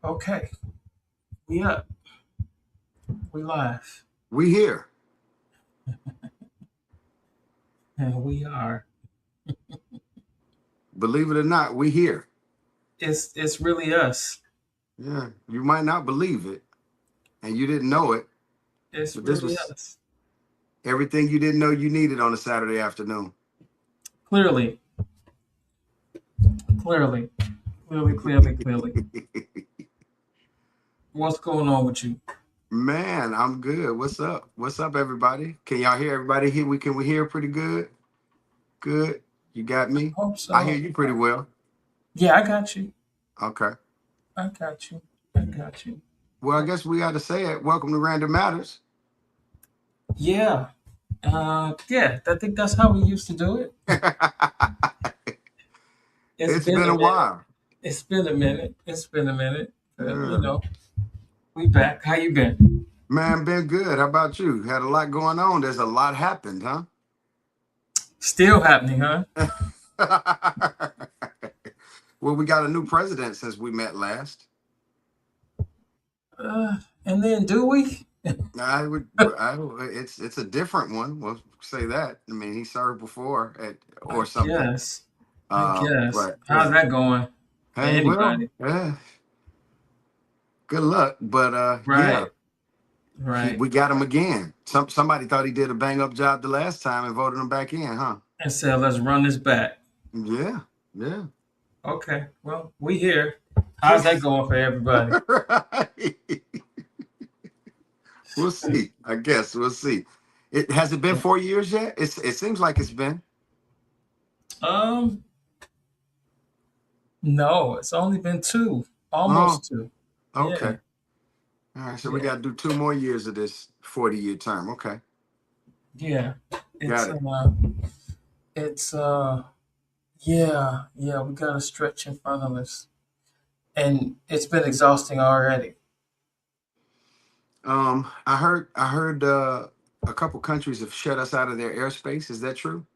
Okay, we up. We live. We here. And we are. Believe it or not, we here. It's really us. Yeah. You might not believe it and you didn't know it, It's but this really was us. everything you didn't know you needed on a Saturday afternoon. Clearly, clearly, clearly. What's going on with you? Man, I'm good. What's up? What's up, everybody? Can y'all hear everybody here? We hear pretty good? Good. You got me? Hope I hear so. you pretty well. Yeah, I got you. Okay. I got you. I got you. Well, I guess we got to say it. Welcome to Random Matters. Yeah. Yeah, I think that's how we used to do it. It's It's been been a a minute. while. It's been a minute. It's been a minute. But, Yeah. we back. How you been? Man, been good. How about you? Had a lot going on. There's a lot happened, huh? Still happening, huh? Well, we got a new president since we met last. And then do we? I would, it's a different one. We'll say that. I mean, he served before or I something. guess. I guess. But How's that going for hey, well, anybody? good luck. But yeah, Right. Right. we got him again. Somebody thought he did a bang up job the last time and voted him back in, huh? And said, let's run this back. Yeah, yeah. Okay. Well, we here. How's that going for everybody? Right. We'll see. I guess we'll see. It has it been 4 years yet? It seems like it's been. Um, no, it's only been two. Oh, Almost two. Yeah. okay. All right. So we Yeah. got to do 2 more years of this 40-year term. Okay, Yeah. got It's it. it's yeah, yeah, we got a stretch in front of us. And it's been exhausting already. I heard a couple countries have shut us out of their airspace. Is that true?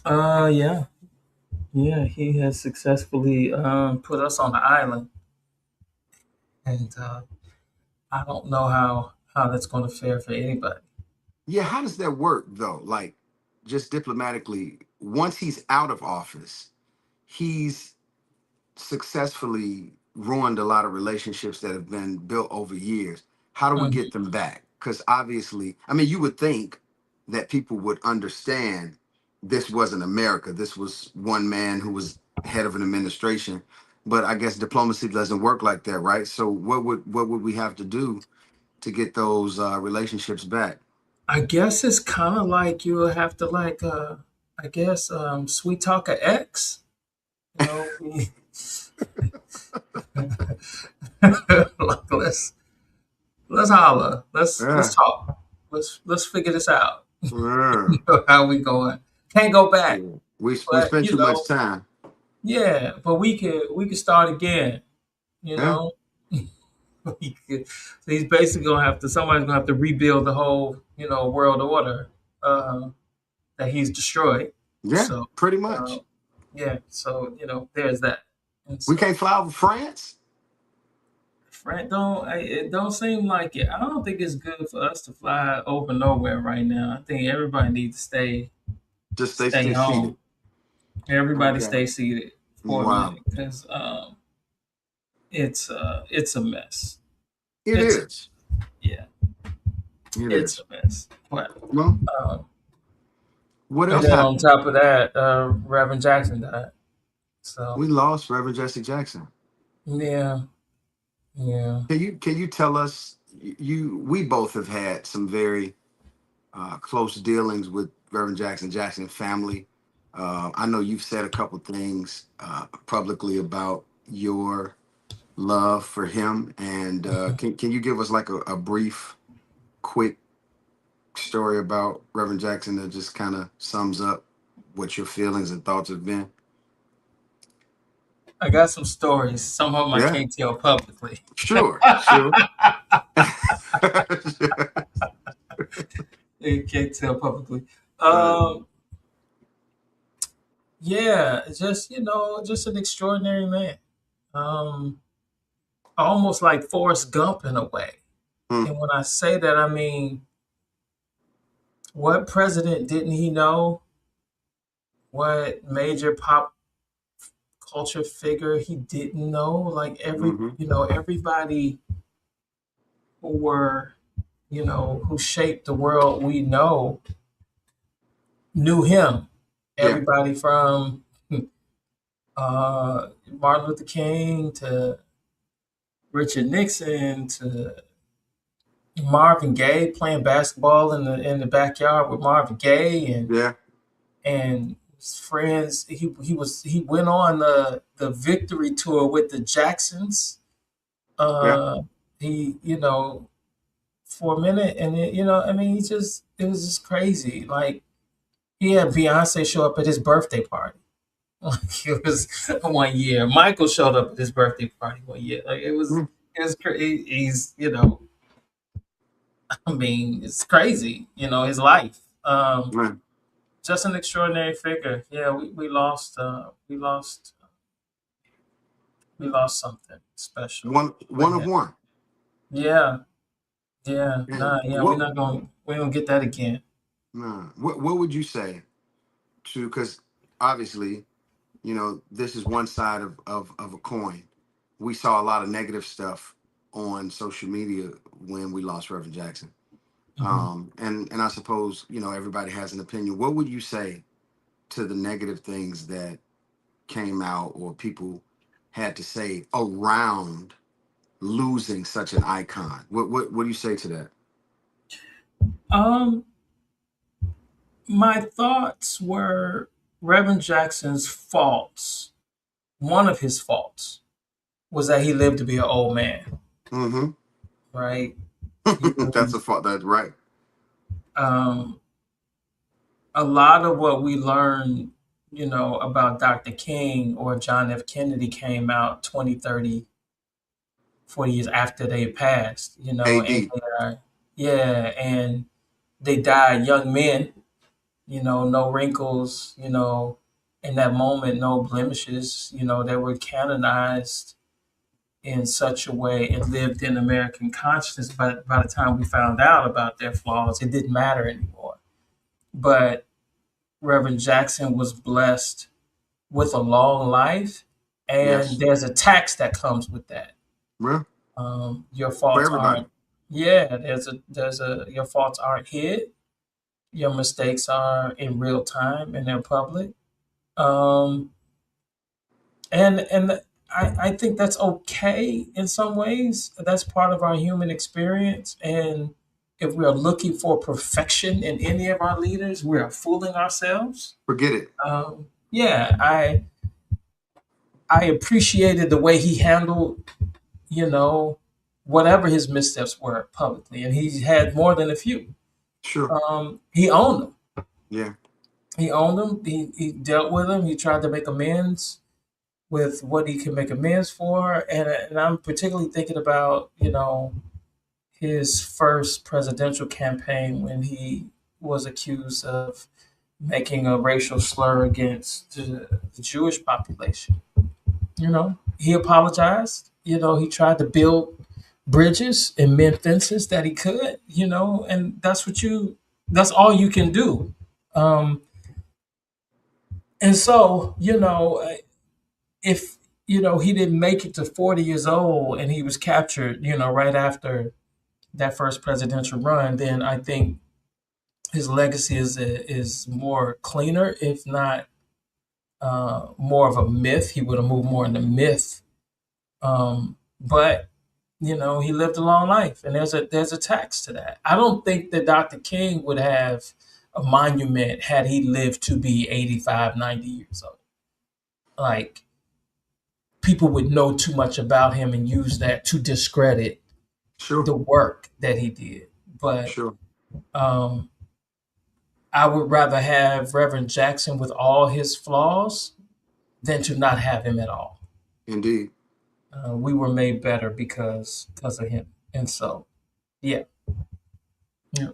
Yeah. Yeah, he has successfully put us on the island. And I don't know how that's going to fare for anybody. Yeah. How does that work though? Like, just diplomatically, once he's out of office, he's successfully ruined a lot of relationships that have been built over years. How do we get Mhm. them back? Because obviously, I mean, you would think that people would understand this wasn't America. This was one man who was head of an administration. But I guess diplomacy doesn't work like that, right? So what would we have to do to get those relationships back? I guess it's kind of like you will have to I guess sweet talk a ex. You know, like, let's holler. Let's Yeah. talk. Let's figure this out. Yeah. How we going? Can't go back, Yeah. We but spent too much time. yeah, but we could start again. You Yeah. know, we could, so he's basically gonna have to somebody's gonna have to rebuild the whole world order uh, that he's destroyed. Yeah. So Pretty uh, much. yeah, so there's that, and We so can't fly over France. Frank it don't seem like it. I don't think it's good for us to fly over nowhere right now. I think everybody needs to Just stay stay seated. home. Everybody Okay. stay seated for a Wow. minute because it's a mess. It It's is. yeah, It it's is. a mess. But Well, um, what and else then on happened? top of that, Reverend Jackson died. So We lost Reverend Jesse Jackson. yeah, yeah. Can you tell us? We both have had some very close dealings with Reverend Jackson family. I know you've said a couple things publicly about your love for him, and can you give us like a brief, quick story about Reverend Jackson that just kind of sums up what your feelings and thoughts have been? I got some stories. Some of them I Yeah, can't tell publicly. sure, sure. I can't tell publicly. Right. Um, yeah, just just an extraordinary man. um, almost like Forrest Gump in a way. Hmm. And when I say that, I mean, what president didn't he know? What major pop culture figure he didn't know? Like Hmm. everybody who were, who shaped the world we know knew him. Yeah. Everybody from Martin Luther King to Richard Nixon to Marvin Gaye playing basketball in the backyard with Marvin Gaye Yeah. and his friends. He went on the victory tour with the Jacksons. Yeah. Uh, he for a minute, and I mean, it was just crazy. Like he had Beyonce show up at his birthday party. Like it was one year. Michael showed up at his birthday party one year. Like Hmm. it was crazy. He's I mean, it's crazy. His life. Right. Just an extraordinary figure. Yeah, we lost something special with One of him. one. Yeah, yeah, And nah, yeah. We don't get that again. what would you say to, because obviously, this is one side of a coin. We saw a lot of negative stuff on social media when we lost Reverend Jackson. Mhm. And I suppose, everybody has an opinion. What would you say to the negative things that came out or people had to say around losing such an icon? What do you say to that? Um, my thoughts were Reverend Jackson's faults. One of his faults was that he lived to be an old man, Hmm. right? He That's a was, fault. That's right. um, a lot of what we learned, about Dr. King or John F. Kennedy came out 20, 30, 40 years after they passed, and AD. they are, yeah, and they died young men, no wrinkles, in that moment, no blemishes, they were canonized in such a way and lived in American consciousness. But by the time we found out about their flaws, it didn't matter anymore. But Reverend Jackson was blessed with a long life, and Yes. there's a tax that comes with that. Well, Your for faults everybody. aren't, yeah, your faults aren't hid. Your mistakes are in real time and they're public. Um, and I think that's okay in some ways. That's part of our human experience. And if we are looking for perfection in any of our leaders, we are fooling ourselves. Forget it. Yeah, I appreciated the way he handled, you know, whatever his missteps were publicly, and he had more than a few. Sure. He owned them. Yeah. He owned them. He dealt with them. He tried to make amends with what he could make amends for, and I'm particularly thinking about his first presidential campaign when he was accused of making a racial slur against the Jewish population. He apologized. He tried to build bridges and mend fences that he could. And that's all you can do. Um, and so, if he didn't make it to 40 years old and he was captured, right after that first presidential run, then I think his legacy is more cleaner, if not more of a myth. He would have moved more into myth. But he lived a long life, and there's a tax to that. I don't think that Dr. King would have a monument had he lived to be 85, 90 years old. Like, people would know too much about him and use that to discredit Sure. the work that he did. But Sure. um, I would rather have Reverend Jackson with all his flaws than to not have him at all. Indeed. We were made better because of him, and so yeah, yeah.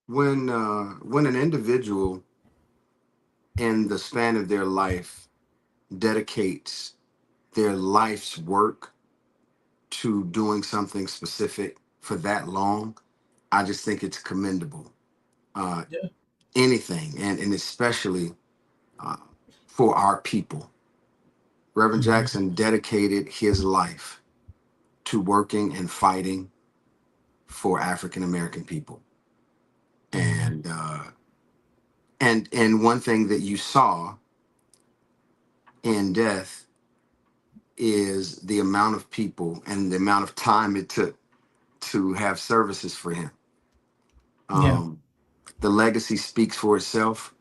When an individual in the span of their life dedicates their life's work to doing something specific for that long, I just think it's commendable. Uh, Yeah. Anything, and especially uh, for our people. Reverend Mhm. Jackson dedicated his life to working and fighting for African American people. Mhm. And one thing that you saw in death is the amount of people and the amount of time it took to have services for him. Yeah. Um, the legacy speaks for itself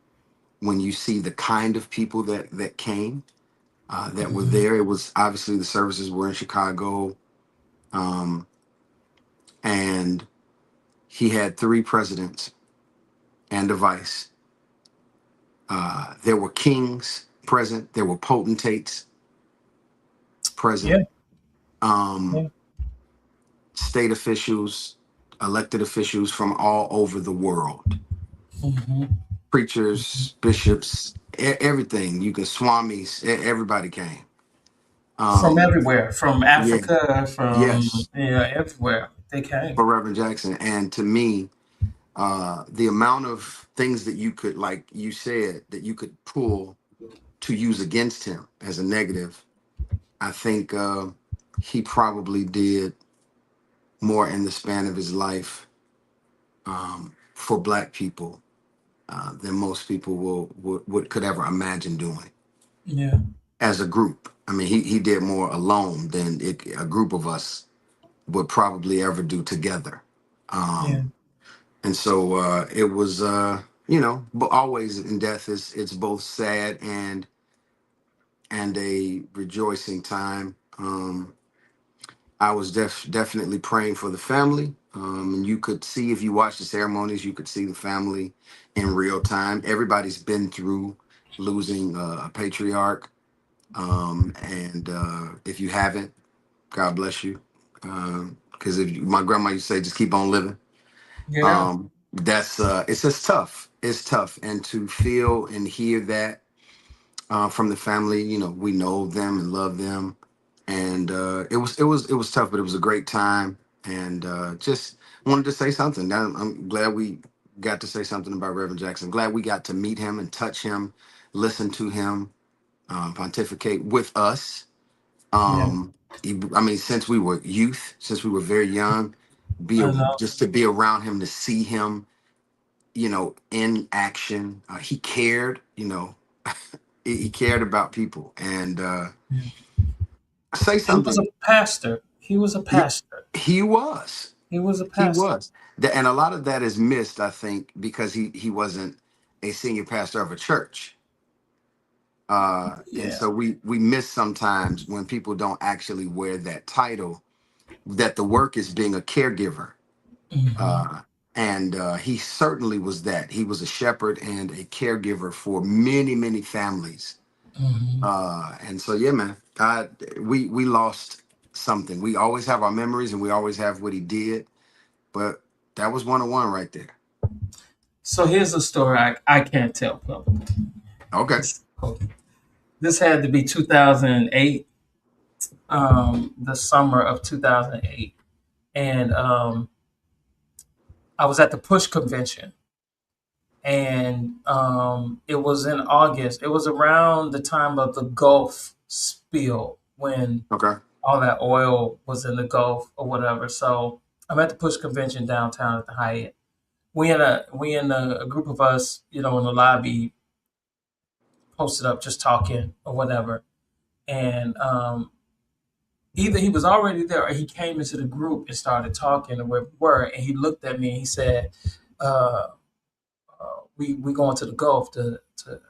when you see the kind of people that came, that were Mhm. there. It was obviously the services were in Chicago, um, and he had three presidents and a vice. There were kings present. There were potentates present. Yeah. Um, Yeah. State officials, elected officials from all over the world, Mhm. preachers, bishops, everything. You can swamis, everybody came. From Um, everywhere, from yeah, Africa, from yes, everywhere they came. for Reverend Jackson. And to me, the amount of things that you could, like you said, that you could pull to use against him as a negative, I think he probably did more in the span of his life, for Black people, than most people would could ever imagine doing Yeah. as a group. I mean, he did more alone than a group of us would probably ever do together. Yeah. And so it was, but always in death is it's both sad and a rejoicing time. I was definitely praying for the family. And you could see, if you watch the ceremonies, you could see the family in real time. Everybody's been through losing a patriarch. And if you haven't, God bless you. Because if my grandma used to say, just keep on living. Yeah. That's it's just tough. It's tough. And to feel and hear that from the family, we know them and love them, and it was tough, but it was a great time, and just wanted to say something. I'm glad we got to say something about Reverend Jackson. Glad we got to meet him and touch him, listen to him pontificate with us. Yeah. I mean, since we were youth, since we were very young, I know. just to be around him, to see him, in action. He cared, he cared about people, and Yeah. say He was a something. pastor. He was a He, pastor. he was, He was a he pastor. was, and a lot of that is missed, I think, because he wasn't a senior pastor of a church, and Yeah. so we miss sometimes when people don't actually wear that title, that the work is being a caregiver. Hmm. Uh, and he certainly was that. He was a shepherd and a caregiver for many, many families. Hmm. And so, yeah, man, we lost something. We always have our memories and we always have what he did, but that was 101 right there. So here's a story I can't tell publicly. Okay. So this had to be 2008, the summer of 2008. And I was at the Push convention. And it was in August. It was around the time of the Gulf spill when Okay. all that oil was in the Gulf or whatever. So I'm at the Push convention downtown at the Hyatt. We in a group of us, in the lobby, posted up just talking or whatever. And either he was already there or he came into the group and started talking and where we were. And he looked at me and he said, uh, "We going to the Gulf to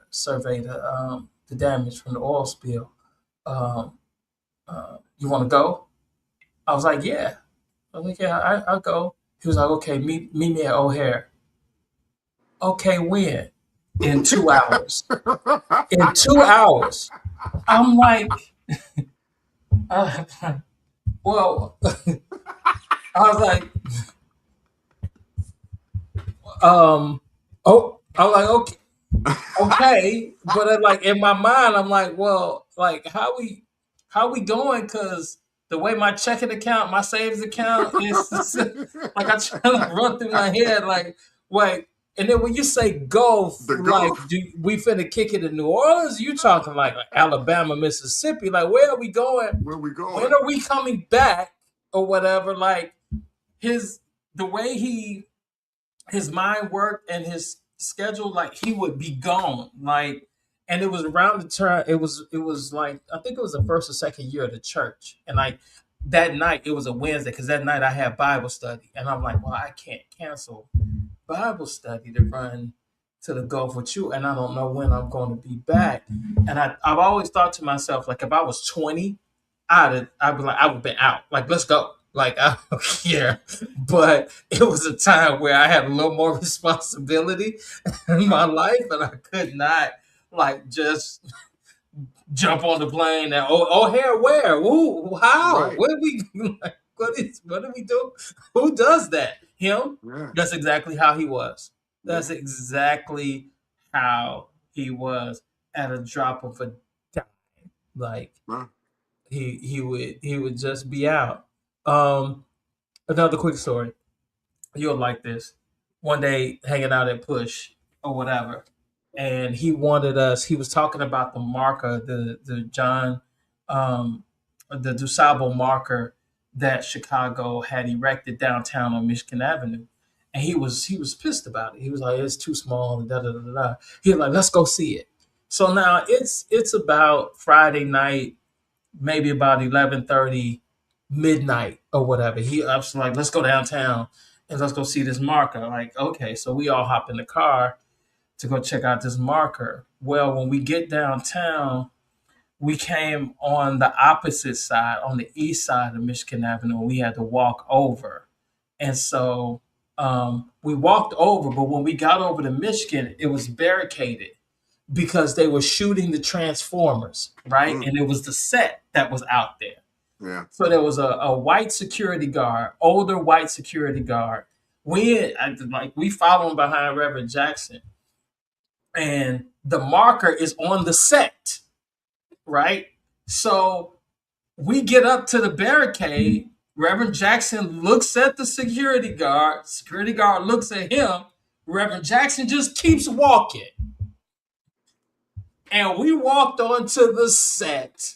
survey the damage from the oil spill. Um, you want to go?" I was like, "Yeah." I was like, "Yeah, I'll go." He was like, "Okay, meet me at O'Hare." Okay, when? In 2 hours. In 2 hours. I'm like, uh, well, I was like, I was like, okay, but then, like in my mind, I'm like, well, like how we? how we going? Because the way my checking account, my savings account is like I try to run through my head, like, wait. And then when you say golf, The like, golf. do we finna kick it in New Orleans? You talking like Alabama, Mississippi? Like, where are we going? Where we When going? are we coming back or whatever? Like his the way his mind worked and his schedule, like he would be gone. Like, and it was around the turn. It was like I think it was the first or second year of the church, and like that night it was a Wednesday because that night I had Bible study, and I'm like, well, I can't cancel Bible study to run to the Gulf with you, and I don't know when I'm going to be back. And I've always thought to myself, like if I was 20, I'd be like I would have been out. Like let's go. Like I don't care. But it was a time where I had a little more responsibility in my life, and I could not like just jump on the plane and here where? Ooh, how? Right. What do we like, what do we do? Who does that? Him? Yeah. That's exactly how he was. That's Yeah. exactly how he was at a drop of a dime. Like Right. he would just be out. Um, Another quick story. You'll like this. One day, hanging out at Push or whatever, and he wanted us. He was talking about the marker, the John, the DuSable marker that Chicago had erected downtown on Michigan Avenue, and he was pissed about it. He was like, "It's too small." And da da da da. Da. He was like, "Let's go see it." So now it's about Friday night, maybe about 11:30, midnight or whatever. I was like, let's go downtown and let's go see this marker. Like, okay, so we all hop in the car to go check out this marker. Well, when we get downtown, we came on the opposite side, on the east side of Michigan Avenue. We had to walk over, and so we walked over. But when we got over to Michigan, it was barricaded because they were shooting the Transformers, right? Mm. And it was the set that was out there. Yeah. So there was a white security guard, older white security guard. We following behind Reverend Jackson, and the marker is on the set, right? So we get up to the barricade. Reverend Jackson looks at the security guard. Security guard looks at him. Reverend Jackson just keeps walking. And we walked onto the set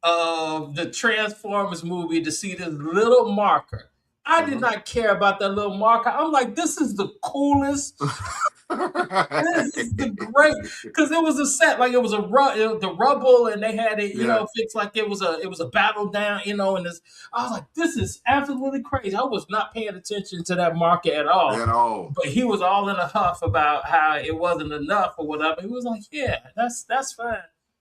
of the Transformers movie to see this little marker. I did Mhm. not care about that little marker. I'm like, this is the coolest. This is the great because it was a set like it was the rubble and they had it Yeah. fixed like it was a battle down and this I was like this is absolutely crazy. I was not paying attention to that market at all, At all. but he was all in a huff about how it wasn't enough or whatever. He was like, yeah, that's fine,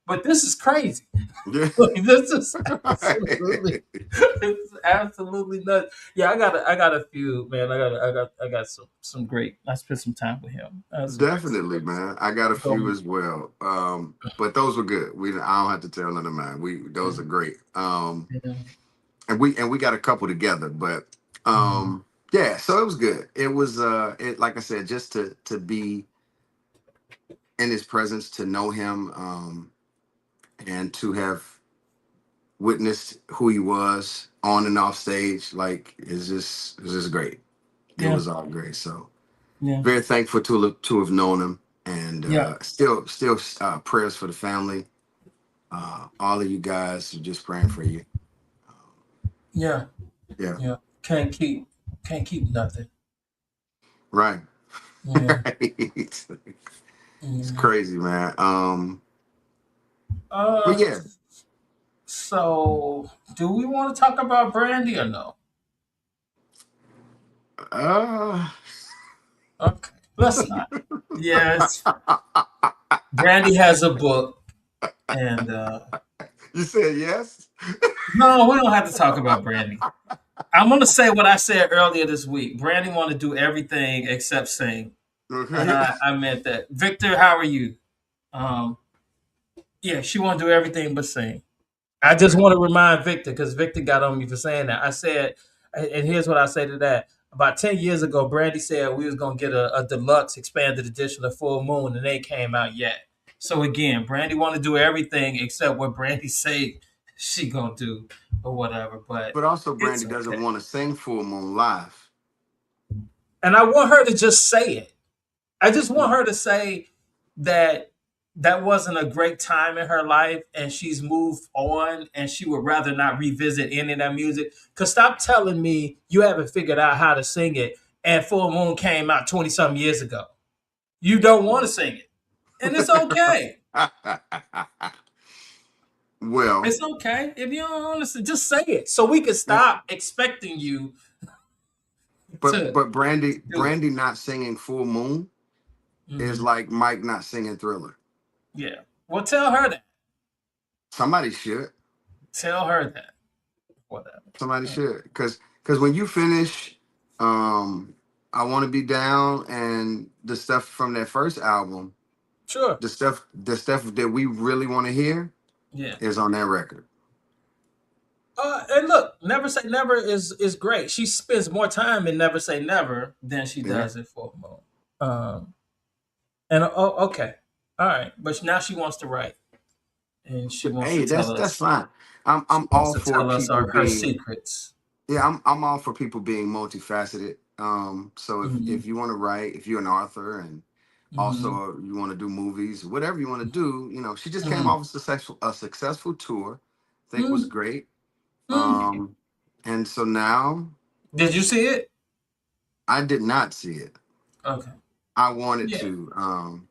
but this is crazy. Yeah. This is absolutely it's absolutely nuts. Yeah, I got a few, man. I got some great. I spent some time with him. Some great Definitely, stories. man. I got a few Um, as well. But those were good. I don't have to tell none of mine. Those are great. yeah, And we got a couple together, but mhm, yeah, so it was good. It was it like I said, just to be in his presence, to know him, and to have witnessed who he was on and off stage, like it's just great. It yeah, was all great. So yeah, very thankful to have known him, and yeah, still prayers for the family. All of you guys are just praying for you. yeah, Yeah, yeah. Can't keep nothing. right. Yeah, It's yeah. crazy, man. But Uh, yeah, so do we want to talk about Brandy or no? uh, Okay, let's not. Yes, Brandy has a book, and you said yes. no, we don't have to talk about Brandy. I'm gonna say what I said earlier this week. Brandy want to do everything except sing, and Okay. I meant that. Victor, how are you? Um, yeah, she want to do everything but sing. I just Okay. want to remind Victor because Victor got on me for saying that. I said, and here's what I say to that. About 10 years ago, Brandy said we was gonna get a deluxe expanded edition of Full Moon, and they came out yet. So again, Brandy want to do everything except what Brandy say. she gonna do or whatever. But But also, it's Brandy doesn't okay. want to sing Full Moon live. And I want her to just say it. I just want Mm. her to say that that wasn't a great time in her life and she's moved on and she would rather not revisit any of that music. Cause stop telling me you haven't figured out how to sing it and Full Moon came out 20 something years ago. You don't want to sing it. And it's okay. Well, It's okay. If you don't understand, just say it. So we can yeah, stop expecting you to but do it. Brandy not singing Full Moon is Mhm. like Mike not singing Thriller. Yeah. Well, tell her that. Somebody should. Tell her that. Whatever. Somebody should. Because when you finish, um, I Want to Be Down and the stuff from that first album, Sure. the stuff that we really want to hear Yeah. is on that record. And look, Never Say Never is great. She spends more time in Never Say Never than she Yeah. does in Full Moon. And okay, all right. But now she wants to write, and she But wants to hey, tell that's us. fine. She I'm wants all to for tell us people her being secrets. yeah, I'm all for people being multifaceted. So if Hmm. you want to write, if you're an author and Hmm. also you want to do movies, whatever you want to do, she just came Hmm. off a successful tour. I think was Hmm. great. Hmm. And so now Did you see it? I did not see it. Okay. I wanted Yeah. to.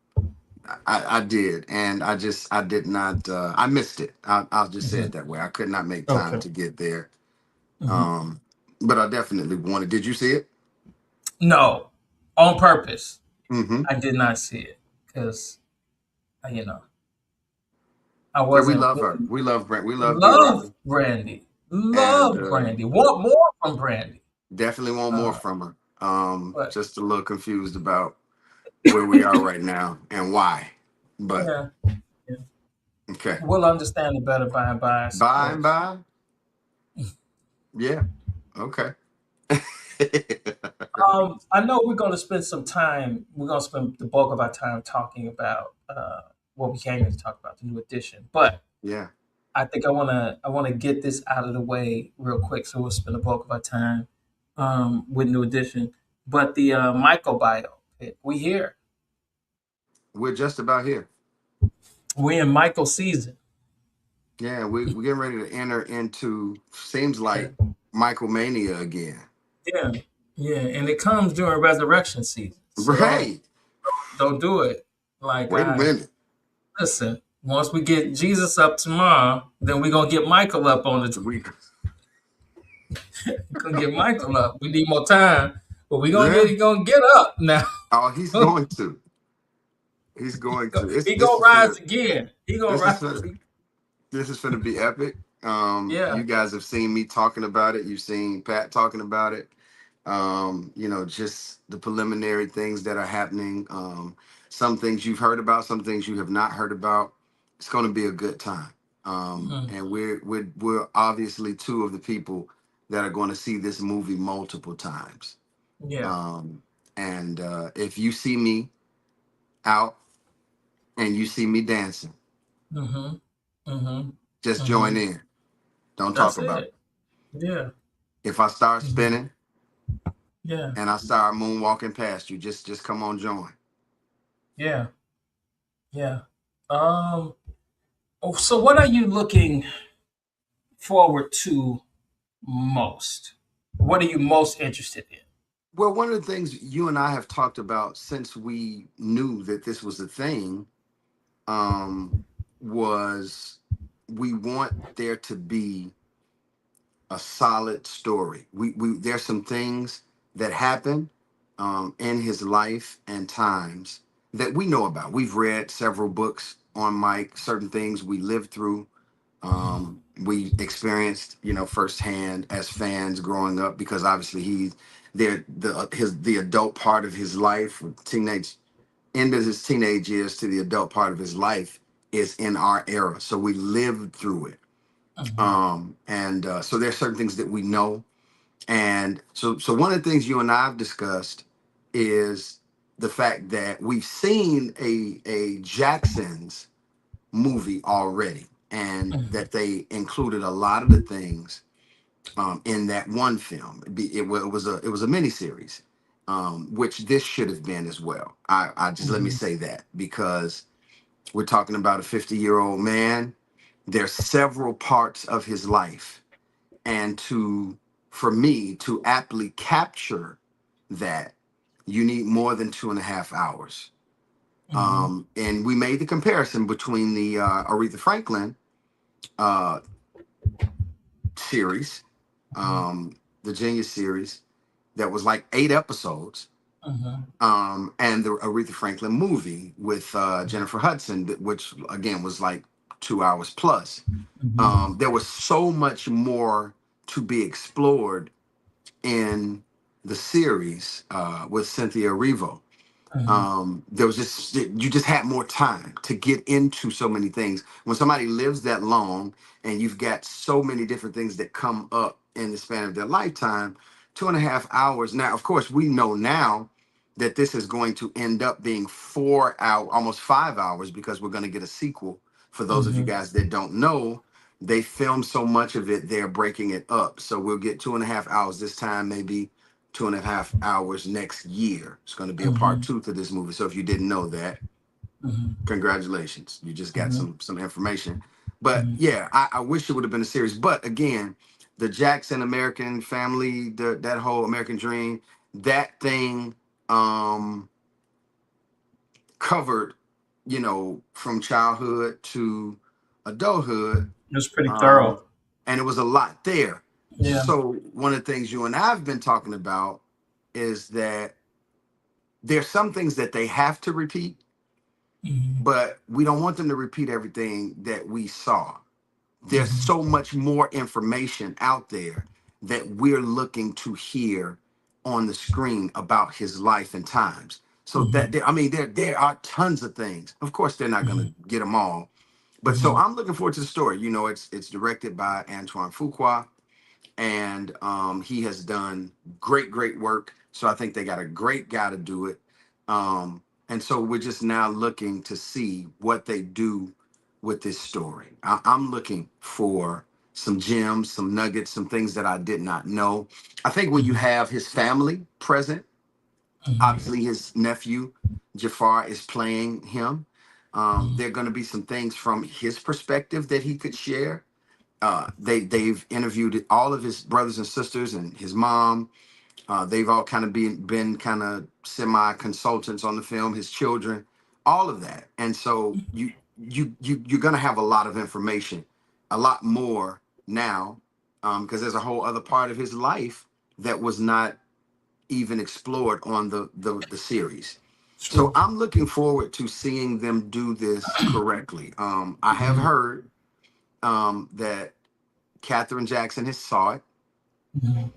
I did, and I did not. I missed it. I'll just say Hmm. it that way. I could not make time Okay. to get there. Hmm. Um, but I definitely wanted. Did you see it? No, on purpose. Mm-hmm. I did not see it because you know I Yeah, we wasn't love her. We love Brent. We love B. love Robbie, Brandy. and Love Brandy. Want more from Brandy. definitely want more Uh, from her. but Just a little confused about where we are right now and why. But yeah, yeah, okay, we'll understand it better by and by, I by and suppose. by, yeah, okay. I know we're going to spend some time. We're going to spend the bulk of our time talking about what we came here to talk about, the new edition. But Yeah, I think I want to get this out of the way real quick, so we'll spend the bulk of our time with new edition. But the Michael biopic, we here. we're just about here. We in Michael season. Yeah, we're getting ready to enter into seems Yeah, like Michael Mania again. yeah, yeah. And it comes during resurrection season, so Right. don't do it. Like Wait a I minute. listen. Once we get Jesus up tomorrow, then we're gonna get Michael up on the. We We're gonna get Michael up. We need more time, but we gonna get yeah. he gonna get up now. Oh, he's going to. He's going to. It's He this gonna is rise gonna again. He gonna this is rise. gonna this is gonna be epic. You Yeah. guys have seen me talking about it. You've seen Pat talking about it. Just the preliminary things that are happening. Some things you've heard about, some things you have not heard about. It's going to be a good time. Mhm. And we're obviously two of the people that are going to see this movie multiple times. Yeah. Um, and if you see me out and you see me dancing, Mhm. Mhm. just join Mhm. in. Don't talk That's about it. it. Yeah. If I start Mhm. spinning Yeah. and I start moonwalking past you, just come on, join. Yeah. Yeah. Um. Oh, so what are you looking forward to most? What are you most interested in? Well, one of the things you and I have talked about since we knew that this was a thing, um, was we want there to be a solid story. We there's some things that happen in his life and times that we know about. We've read several books on Mike, certain things we lived through, we experienced, firsthand as fans growing up, because obviously he's there, the adult part of his life, teenage end of his teenage years to the adult part of his life is in our era. So we lived through it. Mhm. And so there's certain things that we know. And so one of the things you and I have discussed is the fact that we've seen a Jackson's movie already. and Mhm. that they included a lot of the things in that one film. It was a miniseries, which this should have been as well. I just let me Mhm. say that because we're talking about a 50-year-old man. There's several parts of his life, and for me to aptly capture that, you need more than 2.5 hours. Mhm. And we made the comparison between the Aretha Franklin uh, series, the Genius series, that was like 8 episodes, Mhm. and the Aretha Franklin movie with Jennifer Hudson, which again was like 2 hours plus. Mhm. There was so much more to be explored in the series with Cynthia Erivo. Mhm. There was just, you just had more time to get into so many things. When somebody lives that long and you've got so many different things that come up in the span of their lifetime, 2.5 hours. Now, of course, we know now that this is going to end up being 4 hours, almost 5 hours, because we're going to get a sequel. For those of you Mhm. guys that don't know, they filmed so much of it, they're breaking it up. So we'll get 2.5 hours this time, maybe 2.5 hours next year. It's going to be a part Mhm. two to this movie. So if you didn't know that, Mhm. congratulations, you just got Mhm. some information. But Mhm. yeah, I wish it would have been a series. But again, the Jackson American family, that whole American dream, that thing covered, from childhood to adulthood, It was pretty um, thorough. and it was a lot there. Yeah. So one of the things you and I've been talking about is that there's some things that they have to repeat, Mhm. but we don't want them to repeat everything that we saw. There's Mhm. so much more information out there that we're looking to hear on the screen about his life and times. So Mhm. I mean, there are tons of things. Of course, they're not going Mhm. to get them all, but so Mhm. I'm looking forward to the story. It's directed by Antoine Fuqua, and he has done great work. So I think they got a great guy to do it. And so we're just now looking to see what they do with this story. I'm looking for some gems, some nuggets, some things that I did not know. I think when you Mhm. have his family present, Mhm. obviously his nephew Jafar is playing him. Mhm. There are going to be some things from his perspective that he could share. They've interviewed all of his brothers and sisters and his mom. They've all kind of been kind of semi consultants on the film. His children, all of that, and so you're gonna have a lot of information, a lot more now, because there's a whole other part of his life that was not even explored on the series. So True. I'm looking forward to seeing them do this correctly. I have Mhm. heard that Catherine Jackson has saw it. Mhm.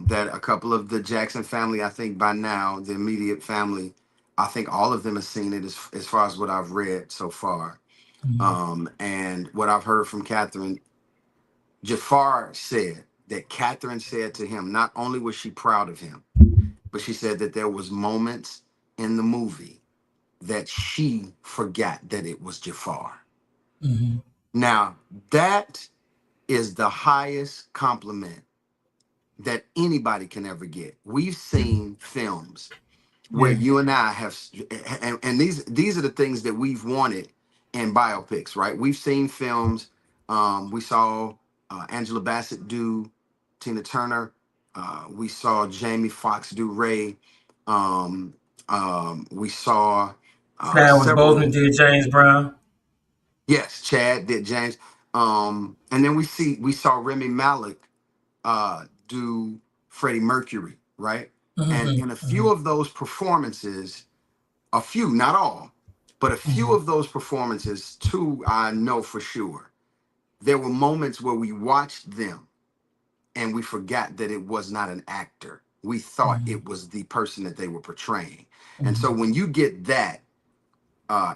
That a couple of the Jackson family, I think by now, the immediate family, I think all of them have seen it as far as what I've read so far. Mhm. And what I've heard from Catherine, Jafar said that Catherine said to him, not only was she proud of him, but she said that there was moments in the movie that she forgot that it was Jafar. Mhm. Now, that is the highest compliment that anybody can ever get. We've seen films where Yeah. you and I have, and these are the things that we've wanted in biopics, right? We've seen films. We saw Angela Bassett do Tina Turner. We saw Jamie Foxx do Ray. Um, we saw Chadwick Boseman several. did James Brown. Yes, Chad did James. And then we saw Remy Malik do Freddie Mercury, right? And Mhm. in a few Mhm. of those performances, a few, not all, but a few Mhm. of those performances, two, I know for sure. There were moments where we watched them and we forgot that it was not an actor. We thought Mhm. it was the person that they were portraying. And so Mhm. when you get that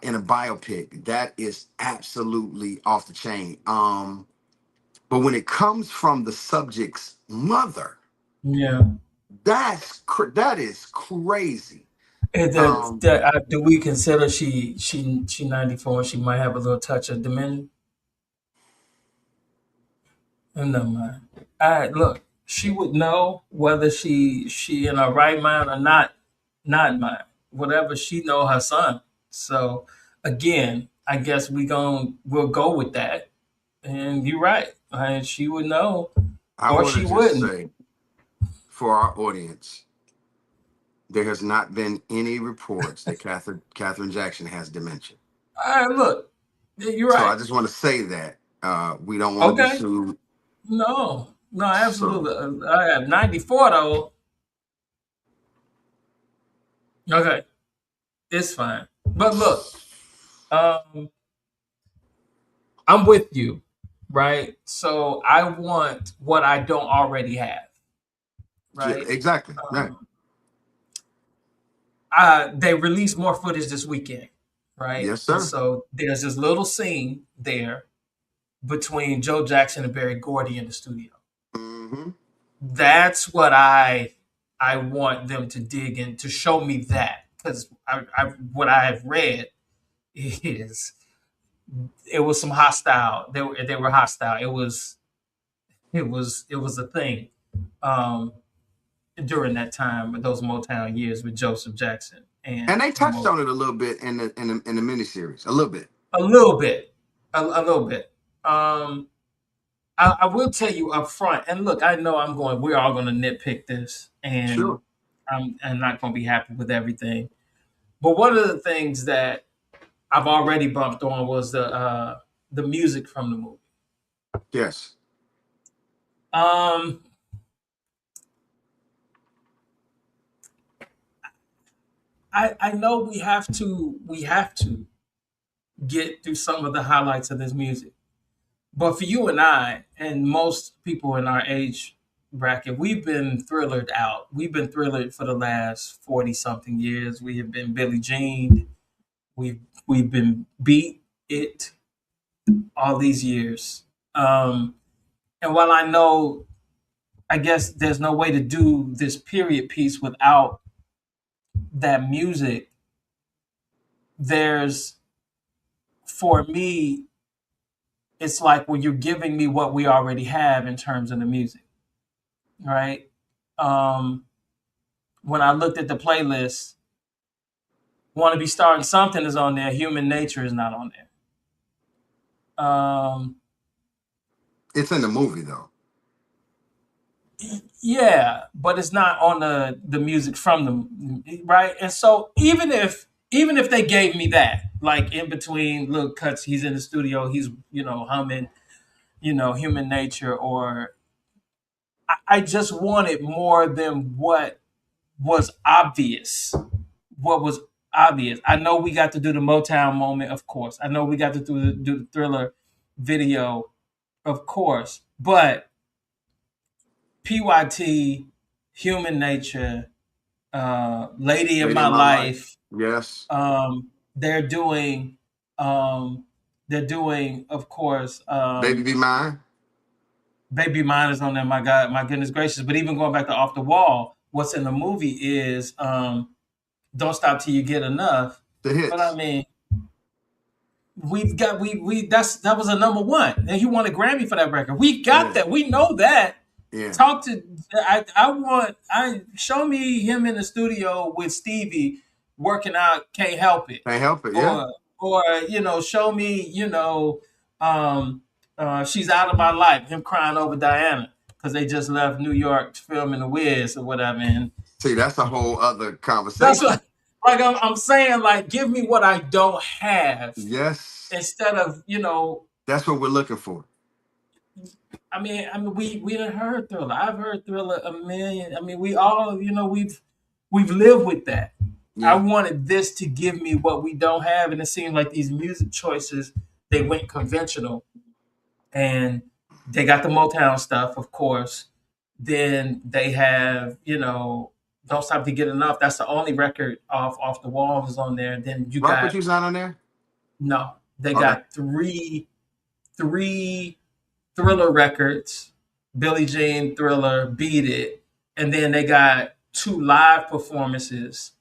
in a biopic, that is absolutely off the chain. But when it comes from the subject's mother, Yeah. that is crazy. And Um, do we consider she 94? She might have a little touch of dementia. No mind. All right, look, she would know whether she in her right mind or not, not mine. Whatever she know her son. So again, I guess we'll go with that. And you're right. And she would know, I or want to she just wouldn't. say for our audience, there has not been any reports that Catherine Jackson has dementia. All right, look, you're So I right. just want to say that we don't want to be Okay, sued. no, no, So absolutely. I have 94 though. Okay, it's fine. But look, um, I'm with you, right? So I want what I don't already have, right? exactly right. Um, they released more footage this weekend, right? Yes, And sir. so there's this little scene there between Joe Jackson and Barry Gordy in the studio. Hmm. That's what I want them to dig in to show me that because what I have read is it was some hostile. They were hostile. It was a thing um, during that time, those Motown years with Joseph Jackson And and they the touched Motown. on it a little bit in the miniseries, a little bit. A little bit, a little bit. Um, I will tell you up front, and look, I know we're all going to nitpick this, and Sure. I'm not going to be happy with everything. But one of the things that I've already bumped on was the music from the movie. Yes. Um, I know we have to get through some of the highlights of this music. But for you and I, and most people in our age bracket, we've been thrillered out. We've been thrillered for the last 40 something years. We have been Billie Jean. We've been beat it all these years. And while I know, I guess there's no way to do this period piece without that music, there's, for me, it's like when you're giving me what we already have in terms of the music, right? Um, when I looked at the playlist, Want to Be Starting Something is on there. Human Nature is not on there. It's in the movie though. Yeah, but it's not on the music from the right. And so even if they gave me that, like in between little cuts, he's in the studio, he's humming, Human Nature, or I just wanted more than was obvious. What was obvious. I know we got to do the Motown moment, of course. I know we got to do the Thriller video, of course. But PYT, Human Nature, Lady in Lady My in My Life. Life, Yes. they're doing, of course, Baby Be Mine. Baby Mine is on there. My God, my goodness gracious! But even going back to Off the Wall, what's in the movie is Don't Stop Till You Get Enough. The But I hits. mean, we've got we that was a number one, and he won a Grammy for that record. We got Yeah. that. We know that. Yeah. Talk to I show me him in the studio with Stevie working out. Can't help it, Can't help it. Yeah. or show me um She's Out of My Life. Him crying over Diana because they just left New York filming The Wiz or whatever. And See, that's a whole other that's conversation. what like I'm saying. Like, give me what I don't have Yes. instead of That's what we're looking for. we done heard Thriller. I've heard Thriller a million. I mean, we all, we've lived with that. I Yeah. wanted this to give me what we don't have, and it seemed like these music choices, they went conventional, and they got the Motown stuff, of course. Then they have, Don't Stop to Get Enough. That's the only record off the Walls is on there. Then you Rock With got You's not on there? no, they Okay. got three Thriller records, Billie Jean, Thriller, Beat It, and then they got two live performances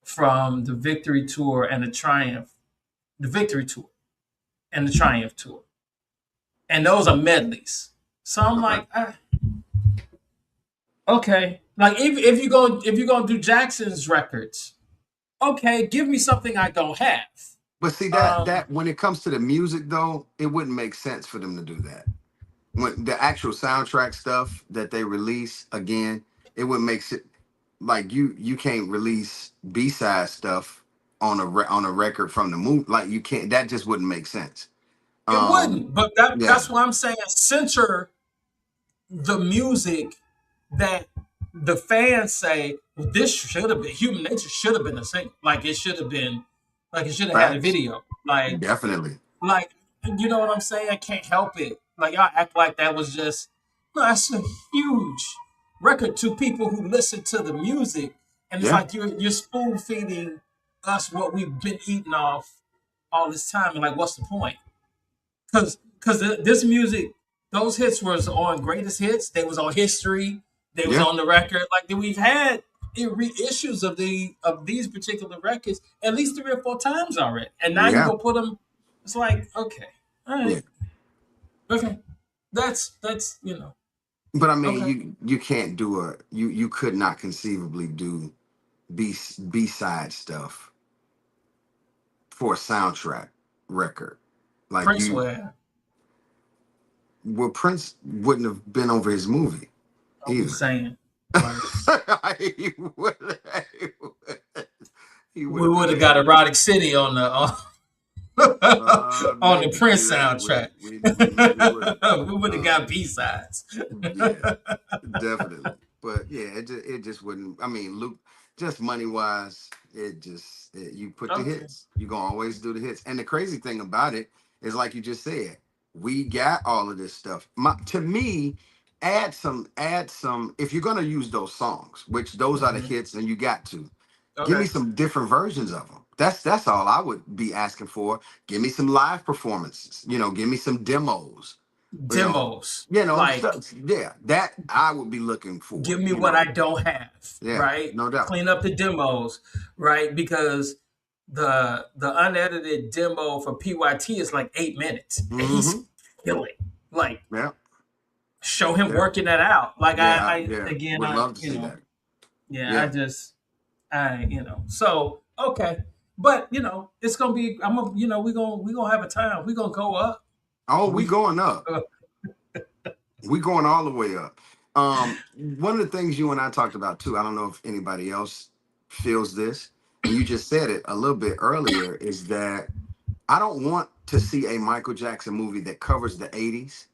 from the Victory Tour and the Victory Tour and the Triumph Tour, and those are medleys. So I'm Okay. like, okay, like if you're gonna do Jackson's records, okay, give me something I don't have. But see Um, that when it comes to the music though, it wouldn't make sense for them to do that. When the actual soundtrack stuff that they release, again, it would make it like you can't release B-side stuff on on a record from the movie. Like you can't. That just wouldn't make sense. it Um, wouldn't, but that yeah, that's why I'm saying censor the music that the fans say, well, this should have been Human Nature should have been a single. Like it should have been, like it should have had a facts, video. definitely. Like you know what I'm saying? I can't help it. Like y'all act like that was just no, that's a huge record to people who listen to the music. And it's Yeah, like you're spoon feeding us what we've been eating off all this time. And like what's the point? Because this music, those hits was on greatest hits. They was on history. They was yeah, on the record. Like we've had reissues of these particular records at least 3 or 4 times already. And now we you have. go put them. It's like okay, all Yeah, right, okay. That's but I mean, okay. you can't do you could not conceivably do B-side stuff for a soundtrack record. Like Prince you, wear. well, Prince wouldn't have been over his movie I'm just either. saying. Like he would, he would we have would been have got over. Erotic City on the on the Maybe Prince soundtrack. we maybe would have. We would have got B sides. Yeah, definitely. But yeah, it just wouldn't. I mean, Luke, just money wise, you put the Okay. hits. You gonna always do the hits. And the crazy thing about it is, like you just said, we got all of this stuff. To me, add some. If you're gonna use those songs, which those are the Mhm. hits, and you got to give me Okay. some different versions of them. That's all I would be asking for. Give me some live performances. Give me some demos. you know, Demos. Like, stuff. Yeah, that I would be looking give for. me what I don't have, Yeah, right? no doubt. Clean up the demos, right? Because the unedited demo for PYT is like 8 minutes, and he's Mm-hmm. killing. Like, Yeah, show him yeah, working that out. Like, yeah, I yeah. again, Would love to see that. yeah, Yeah. So okay, but it's gonna be. We gonna have a time. We gonna go up. Oh, we We going up. We going all the way up. One of the things you and I talked about too. I don't know if anybody else feels this, and you just said it a little bit earlier. Is that I don't want to see a Michael Jackson movie that covers the '80s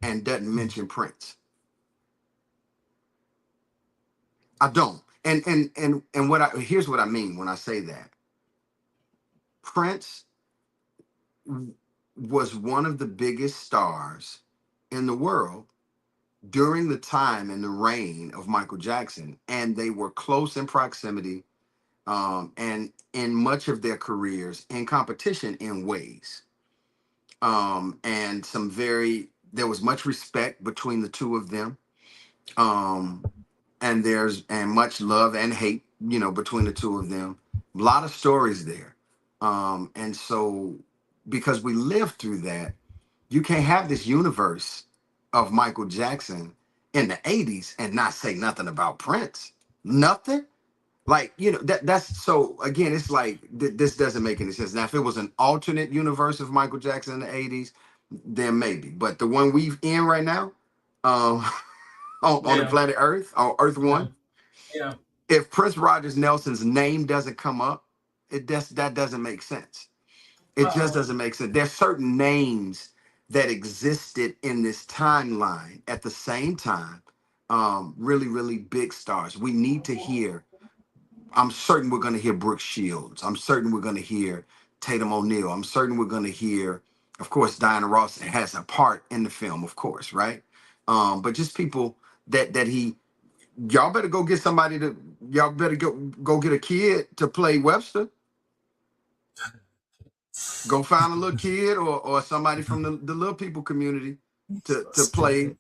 and doesn't mention Prince. I don't. And here's what I mean when I say that. Prince was one of the biggest stars in the world during the time and the reign of Michael Jackson, and they were close in proximity, and in much of their careers in competition in ways. And there was much respect between the two of them. Um, and much love and hate, between the two of them. A lot of stories there. And so because we lived through that, you can't have this universe of Michael Jackson in the 80s and not say nothing about Prince. Nothing. Like, that's so again, it's like this doesn't make any sense. Now, if it was an alternate universe of Michael Jackson in the 80s, then maybe. But the one we've in right now, um, on the Yeah, planet Earth, on Earth yeah, One, yeah. if Prince Rogers Nelson's name doesn't come up, that doesn't make sense. It Uh just oh. doesn't make sense. There's certain names that existed in this timeline at the same time. Really, really big stars. We need to hear. I'm certain we're going to hear Brooke Shields. I'm certain we're going to hear Tatum O'Neal. I'm certain we're going to hear, of course, Diana Ross has a part in the film, of course, right? But just people that he y'all better go get somebody to y'all better go get a kid to play Webster. Go find a little kid or somebody from the little people community So to play stupid.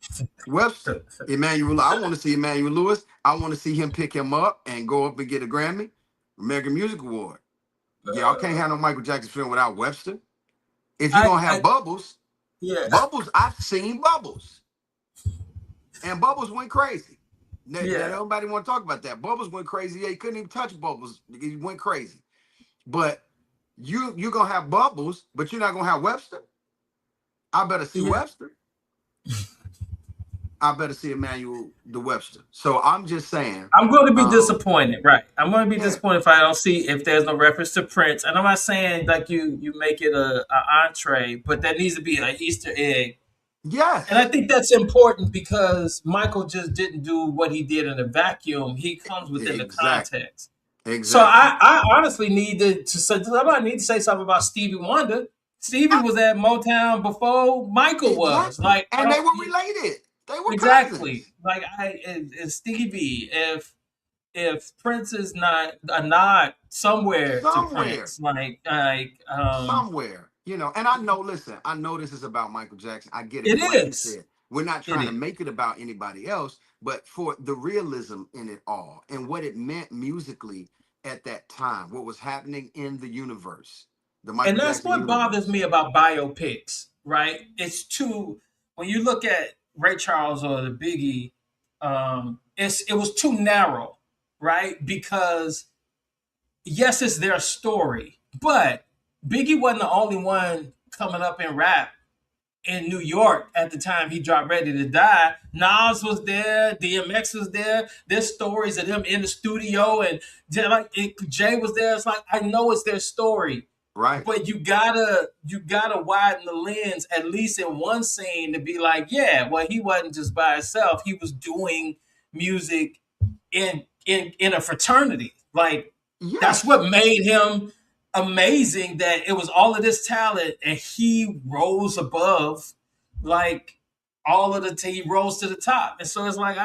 Webster. Emmanuel, I want to see Emmanuel Lewis. I want to see him pick him up and go up and get a Grammy, American Music Award. Y'all can't have no Michael Jackson film without Webster. If you're gonna have I Bubbles, yeah. I've seen Bubbles. And Bubbles went crazy. That Yeah, everybody want to talk about that. Bubbles went crazy. Yeah, he couldn't even touch Bubbles. He went crazy. But you're gonna have Bubbles, but you're not gonna have Webster. I better see yeah. Webster. I better see Emmanuel the Webster. So I'm just saying, I'm going to be um, disappointed, right? I'm going to be yeah, disappointed if I don't see if there's no reference to Prince. And I'm not saying like you make it a entree, but there needs to be an Easter egg. And I yes, think that's important because Michael just didn't do what he did in a vacuum. He comes within the exactly, context. So exactly. I honestly need to say somebody need to say something about Stevie Wonder. Stevie I, was at Motown before Michael was. exactly, Like I and they don't were related. They were exactly cousins like Stevie. If Prince is not a nod somewhere to somewhere. Prince, Somewhere, and I know, listen, I know this is about Michael Jackson. I get it. it Because, like you is, said, we're not it trying to is, make it about anybody else, but for the realism in it all and what it meant musically at that time, what was happening in the universe, the and Michael that's Jackson what bothers universe. me about biopics, right? It's too when you look at Ray Charles or the Biggie, it was too narrow, right? Because yes, it's their story, but Biggie wasn't the only one coming up in rap in New York at the time he dropped Ready to Die. Nas was there, DMX was there. There's stories of him in the studio, and Jay was there. It's like I know it's their story, Right. but you gotta widen the lens at least in one scene to be like, yeah, well, he wasn't just by himself. He was doing music in a fraternity. Like that's Yes. what made him amazing, that it was all of this talent and he rose above like all of he rose to the top. And so it's like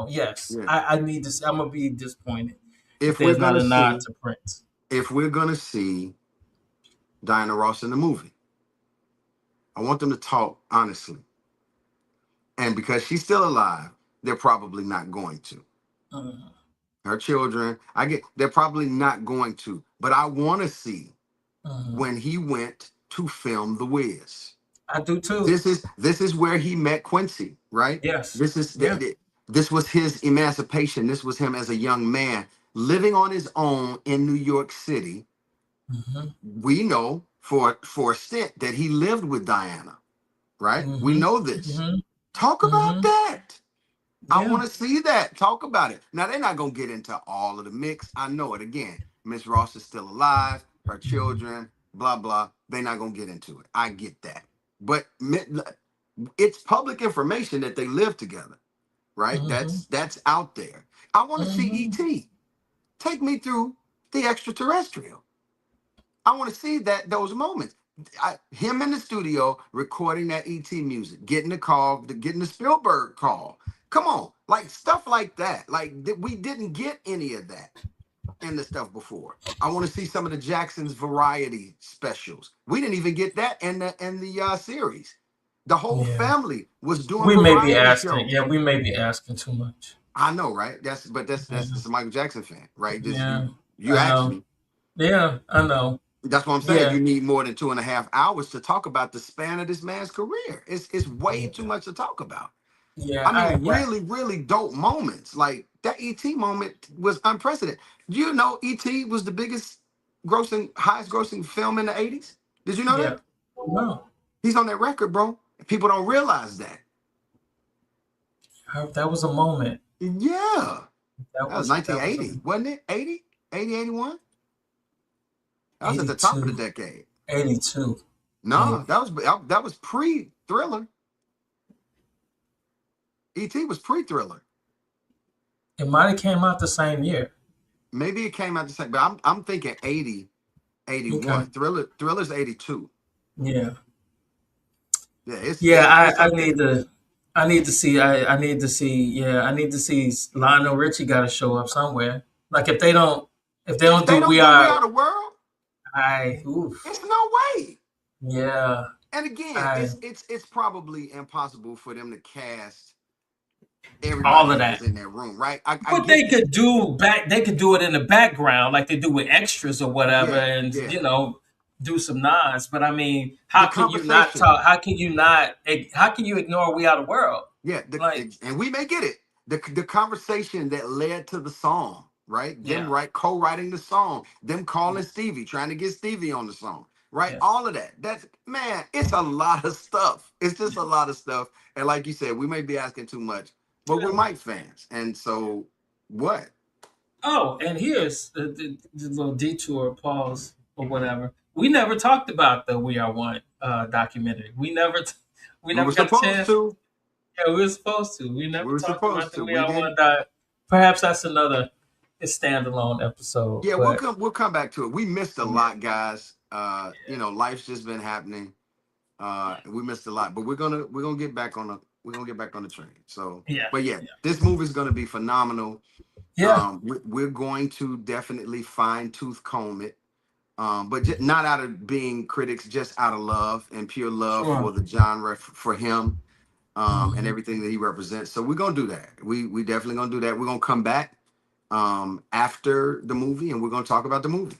yes, Yeah. I need to I'm gonna be disappointed if If we're there's not gonna a nod see, to Prince. if we're gonna see Diana Ross in the movie, I want them to talk honestly. And because she's still alive, they're probably not going to. Mhm. Her children, they're probably not going to. But I want to see Mhm. when he went to film The Wiz. I do too. This is where he met Quincy, right? Yes. This is Yeah. this was his emancipation. This was him as a young man living on his own in New York City. Hmm. We know for a stint that he lived with Diana, right? We Hmm. know this. Hmm. Talk about Hmm. that. I Yeah. want to see that. Talk about it. Now they're not gonna get into all of the mix. I know it. Again, Miss Ross is still alive. Her children, blah blah. They're not gonna get into it. I get that. But it's public information that they live together, right? Hmm. That's out there. I want to see Hmm. ET. Take me through the extraterrestrial. I want to see those moments. Him in the studio recording that ET music, getting the call, getting the Spielberg call. Come on, like stuff like that. Like we didn't get any of that in the stuff before. I want to see some of the Jackson's variety specials. We didn't even get that in the series. The whole Yeah. family was doing We may be variety asking. shows. Yeah, we may be asking too much. I know, right? That's Yeah. just a Michael Jackson fan, right? Just Yeah. you I asked know. me. Yeah, I know. That's what I'm saying. Yeah. You need more than 2.5 hours to talk about the span of this man's career. It's way Yeah. too much to talk about. Yeah. I mean, Yeah. really, really dope moments. Like that ET moment was unprecedented. You know, ET was the highest grossing film in the 80s. Did you know Yeah. that? No. He's on that record, bro. People don't realize that. That was a moment. Yeah. That was That was 1980, wasn't it? 80, 80, 81. That was at the top of the 82. decade. 82. No, Maybe. that was pre-Thriller. ET was pre-Thriller. It might have came out the same year. Maybe it came out the same, but I'm thinking 80, Okay. 81. Thriller's 82. Yeah. Yeah, it's Yeah, it's it's I up need there. to I need to see yeah, I need to see Lionel Richie gotta show up somewhere. Like if they If don't they do don't We do We Are Are the World, oof. it's no way. Yeah. And again, I it's probably impossible for them to cast all everybody of that that. was in that room, right? I But get that. they could do it in the background like they do with extras or whatever, Yeah, and yeah. do some nods. But I mean, The conversation. how can you ignore We Are the World? Yeah, Like, and we may get it. The conversation that led to the song, right? Them yeah, co-writing the song, them calling Stevie, trying to get Stevie on the song, right? yes, All of that. That's man, it's a lot of stuff. It's just a yes. lot of stuff. And like you said, we may be asking too much, but we're Mike fans. And so what? Oh, and here's the little detour pause or whatever. We never talked about the We Are One documentary. We We never were got a supposed chance. to. Yeah, we were supposed to. We We never were talked about supposed the to. We We Are One didn't. doc. Perhaps that's another standalone episode. Yeah, But we'll come back to it. We missed a yeah, lot, guys. Life's just been happening. We missed a lot, but we're gonna get back on the train. So, yeah, but yeah, yeah, this movie is gonna be phenomenal. yeah. We're going to definitely fine tooth comb it, but not out of being critics, just out of love and pure love Sure. for the genre, for him, and Mhm. everything that he represents. So we're gonna do that. We definitely gonna do that. We're gonna come back after the movie, and we're gonna talk about the movie.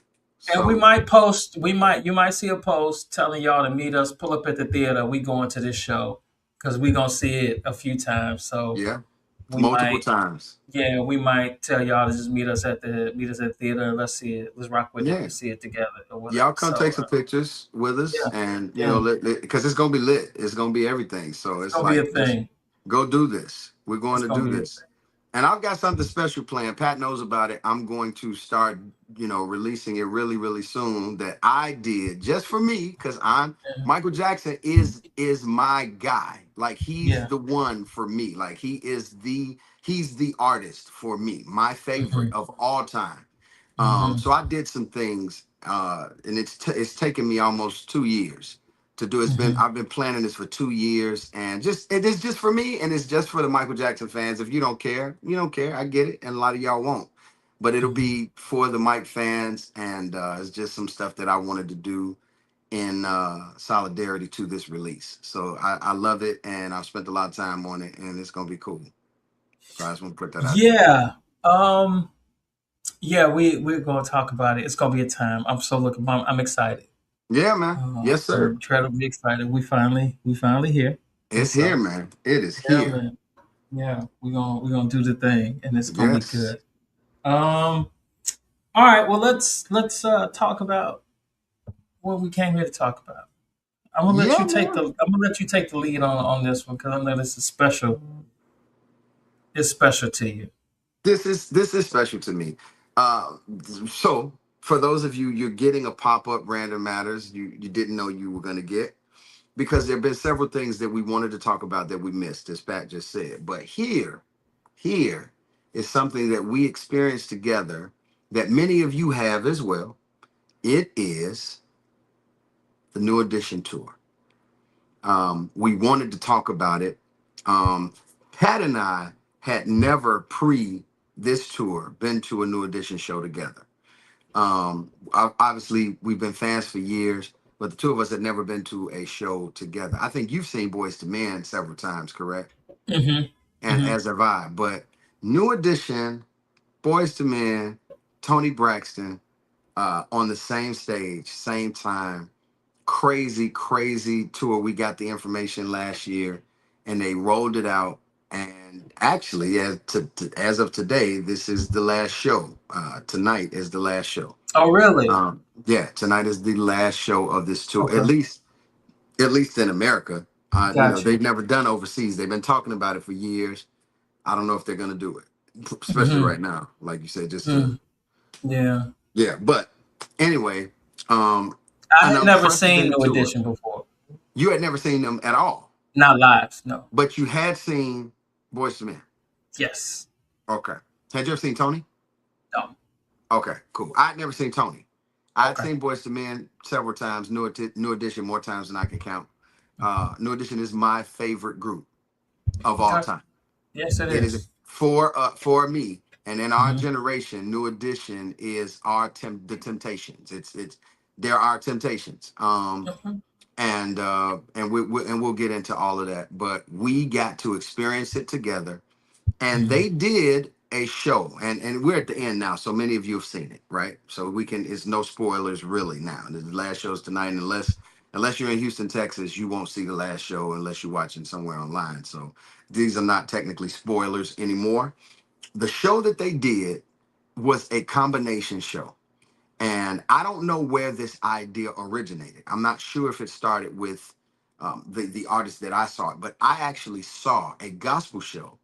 And we So might post. You might see a post telling y'all to meet us. Pull up at the theater. We going to this show because we gonna see it a few times. So yeah, we multiple might. times. Yeah, we might tell y'all to just meet us at the theater and let's see it. Let's rock with it Yeah. and see it together or whatever. Y'all come take So some pictures with us, yeah, and yeah, because it's gonna be lit. It's gonna be everything. So it's it's gonna be a like, let's thing. go do this. We're going It's to gonna do be a this. And I've got something special planned. Pat knows about it. I'm going to start, releasing it really, really soon. That I did just for me, because thing. Michael Jackson is my guy. Like he's Yeah. the one for me. Like he's the artist for me. My favorite Hmm. of all time. Hmm. So I did some things, and it's taken me almost 2 years to do. Hmm. I've been planning this for 2 years, and it is just for me, and it's just for the Michael Jackson fans. If you don't care, you don't care. I get it, and a lot of y'all won't. But it'll Hmm. be for the Mike fans, and it's just some stuff that I wanted to do in solidarity to this release. So I love it, and I've spent a lot of time on it, and it's gonna be cool. So I just want to put that out there. Yeah. Um. Yeah. We're gonna talk about it. It's gonna be a time. I'm so looking. I'm excited. Yeah, man. Yes, I'm sir. incredibly excited. We finally here. And It's here, so man. It is yeah, here. man. Yeah, we're gonna do the thing, and it's gonna be Yes. good. Um. All right. Well, let's talk about what we came here to talk about. Yeah, man. I'm gonna let you take the lead on this one because I know this is special. It's special to you. This is special to me. Uh, so for those of you, you're getting a pop up Random Matters you didn't know you were going to get, because there have been several things that we wanted to talk about that we missed, as Pat just said. But here is something that we experienced together that many of you have as well. It is the New Edition tour. We wanted to talk about it. Um, Pat and I had never pre this tour been to a New Edition show together. Obviously, we've been fans for years, but the two of us had never been to a show together. I think you've seen Boys to Men several times, correct? Hmm. And Hmm. as have I. But New Edition, Boys to Men, Tony Braxton, on the same stage, same time, crazy, crazy tour. We got the information last year, and they rolled it out. And actually, as of today, this is the last show. Tonight is the last show. Oh, really? Yeah, tonight is the last show of this tour. Okay. At least in America. Got They've you. never done overseas. They've been talking about it for years. I don't know if they're gonna do it, especially Hmm. right now. Like you said, just to Mm. Yeah. yeah. But anyway, I an had never seen unprecedented No tour. Edition before. You had never seen them at all, Not live. No. but you had seen Boyz II Men. Yes. Okay. Had you ever seen Tony? No. Okay, cool. I had never seen Tony. I had Okay. seen Boyz II Men several times. New Edition more times than I can count. New Edition is my favorite group of all Okay. time. Yes, it It is is. for me, and in our Mm-hmm. generation, New Edition is the Temptations. It's there are Temptations. Hmm. And we'll get into all of that. But we got to experience it together, and Hmm. they did a show, and we're at the end now, so many of you have seen it, right? So we can. It's no spoilers really now. The last show's tonight, unless you're in Houston, Texas, you won't see the last show unless you're watching somewhere online. So these are not technically spoilers anymore. The show that they did was a combination show. And I don't know where this idea originated. I'm not sure if it started with the artist that I saw it, but I actually saw a gospel show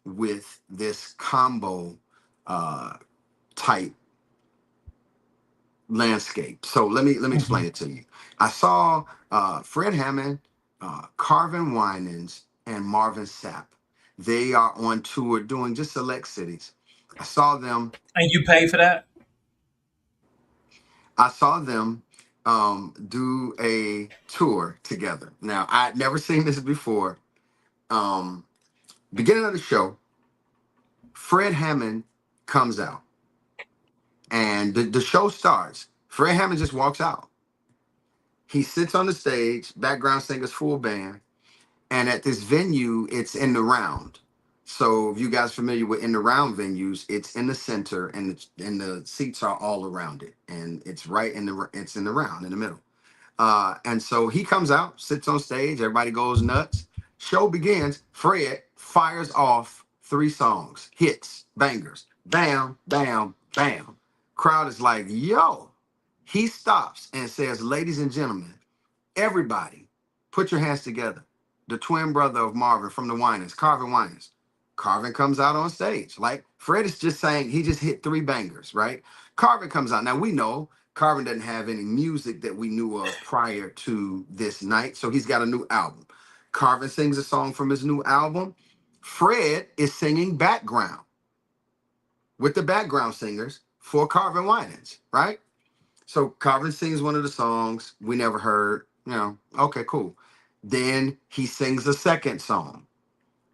with this combo uh, type landscape. So let me explain Mhm. it to you. I saw Fred Hammond, Carvin Winans, and Marvin Sapp. They are on tour doing just select cities. I saw them. And you pay for that? I saw them do a tour together. Now I'd never seen this before. Um, Beginning of the show, Fred Hammond comes out, and the show starts. Fred Hammond just walks out. He sits on the stage, background singers, full band, and at this venue, it's in the round. So if you guys familiar with in the round venues, it's in the center, and the seats are all around it, and it's right in the round in the middle. And so he comes out, sits on stage, everybody goes nuts. Show begins. Fred fires off 3 songs, hits, bangers, bam, bam, bam. Crowd is like, yo. He stops and says, ladies and gentlemen, everybody, put your hands together. The twin brother of Marvin from the Winans, Carvin Winans. Carvin comes out on stage. Like Fred is just saying he just hit 3 bangers, right? Carvin comes out. Now we know Carvin doesn't have any music that we knew of prior to this night. So he's got a new album. Carvin sings a song from his new album. Fred is singing background with the background singers for Carvin Winans, right? So Carvin sings one of the songs we never heard. Okay, cool. Then he sings a second song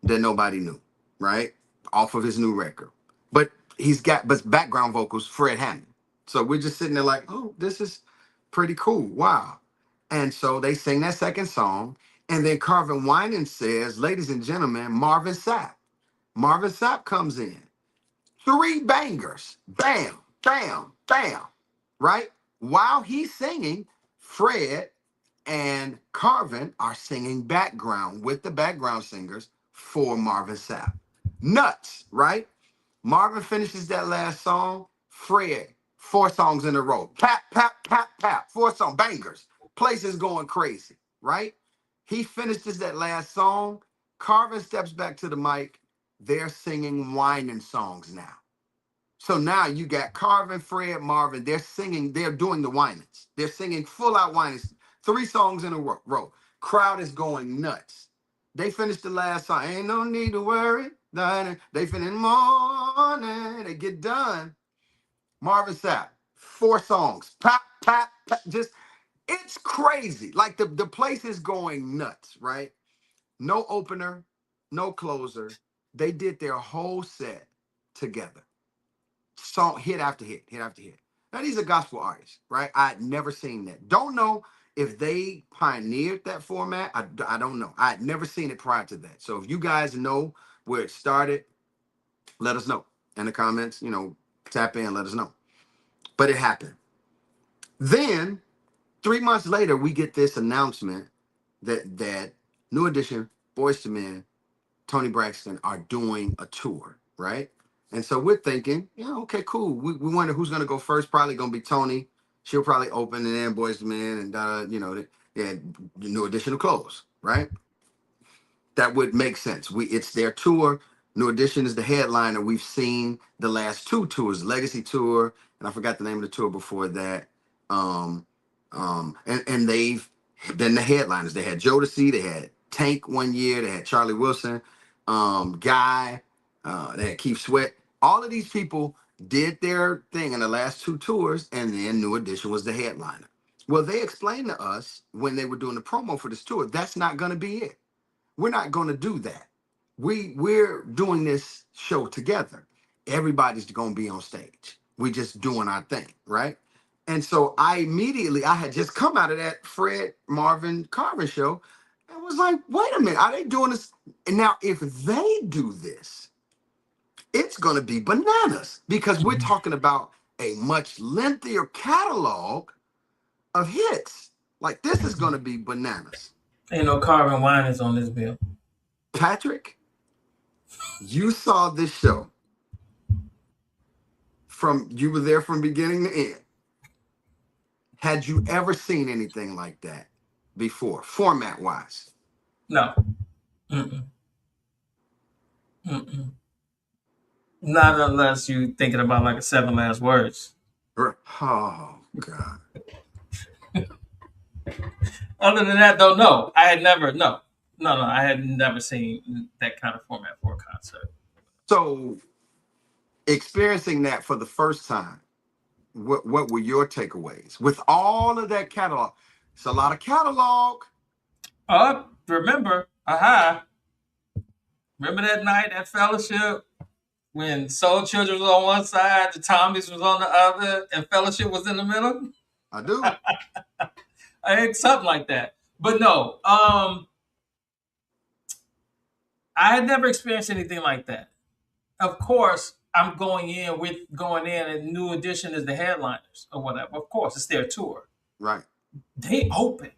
that nobody knew, right? Off of his new record. But but background vocals, Fred Hammond. So we're just sitting there like, oh, this is pretty cool. Wow. And so they sing that second song. And then Carvin Winans says, ladies and gentlemen, Marvin Sapp. Marvin Sapp comes in. 3 bangers. Bam, bam, bam. Right? While he's singing, Fred and Carvin are singing background with the background singers for Marvin Sapp. Nuts, right? Marvin finishes that last song. Fred, 4 songs in a row. Pap, pap, pap, pap. 4 song bangers. Place is going crazy, right? He finishes that last song. Carvin steps back to the mic. They're singing whining songs now. So now you got Carvin, Fred, Marvin. They're singing, they're doing the whinings. They're singing full out whinings. 3 songs in a row. Crowd is going nuts. They finished the last song. Ain't no need to worry. They finish morning. They get done. Marvin Sapp, 4 songs. Pop, pop, pop. Just, it's crazy. Like the place is going nuts, right? No opener, no closer. They did their whole set together, song hit after hit, hit after hit. Now these are gospel artists, right? I'd never seen that. Don't know if they pioneered that format. I don't know. I'd never seen it prior to that. So if you guys know where it started, let us know in the comments. Tap in, let us know. But it happened. Then 3 months later, we get this announcement that New Edition, Boyz II Men, Tony Braxton are doing a tour, right? And so we're thinking, yeah, okay, cool. We wonder who's gonna go first. Probably gonna be Tony. She'll probably open, and then Boyz II Men, and the New Edition will close, right? That would make sense. It's their tour. New Edition is the headliner. We've seen the last 2 tours, Legacy Tour, and I forgot the name of the tour before that. And they've been the headliners. They had Jodeci, they had Tank one year, they had Charlie Wilson, Guy, they had Keith Sweat. All of these people did their thing in the last 2 tours, and then New Edition was the headliner. Well, they explained to us when they were doing the promo for this tour, that's not going to be it. We're not going to do that. We're doing this show together. Everybody's going to be on stage. We just doing our thing, right? And so I had just come out of that Fred Marvin Carvin show and was like, wait a minute, are they doing this? And now if they do this, it's going to be bananas because we're Mhm. talking about a much lengthier catalog of hits. Like this is gonna be bananas. Ain't no carving wine is on this bill. Patrick, you saw this show you were there from beginning to end. Had you ever seen anything like that before, format wise? No. Mm-mm. Mm-mm. Not unless you thinking about like a seven last words. Oh God. Other than that, though, no. I had never no. I had never seen that kind of format for a concert. So experiencing that for the first time, what were your takeaways with all of that catalog? It's a lot of catalog. Remember, aha. Remember that night at Fellowship when Soul Children was on one side, the Tommies was on the other, and Fellowship was in the middle? I do. I think something like that. But no, I had never experienced anything like that. Of course, I'm going in and New Edition is the headliners or whatever. Of course, it's their tour. Right. They open.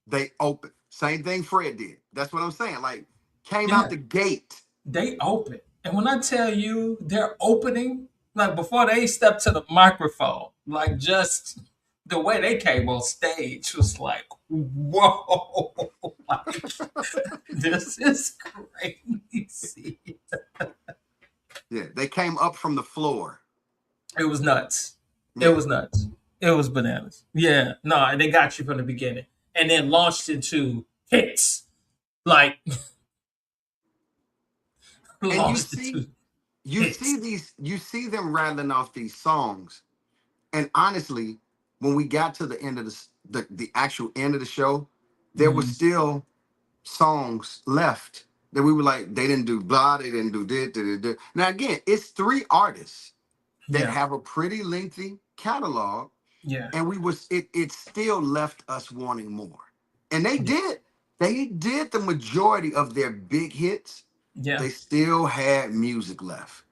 They open. Same thing Fred did. That's what I'm saying. Like came Yeah, out the gate. they open. And when I tell you they're opening, like before they step to the microphone, like just the way they came on stage was like, whoa, like, this is crazy. Yeah, they came up from the floor. It was nuts. It Yeah. was nuts. It was bananas. Yeah, no, they got you from the beginning, and then launched into hits, like And launched into you hits. see you see them rattling off these songs. And honestly, when we got to the end of the actual end of the show, there was Mhm. still songs left that we were like, they didn't do blah, they didn't do this. Now again, it's three artists that Yeah, have a pretty lengthy catalog, yeah, and it still left us wanting more. And yeah, they did the majority of their big hits. yeah. They still had music left.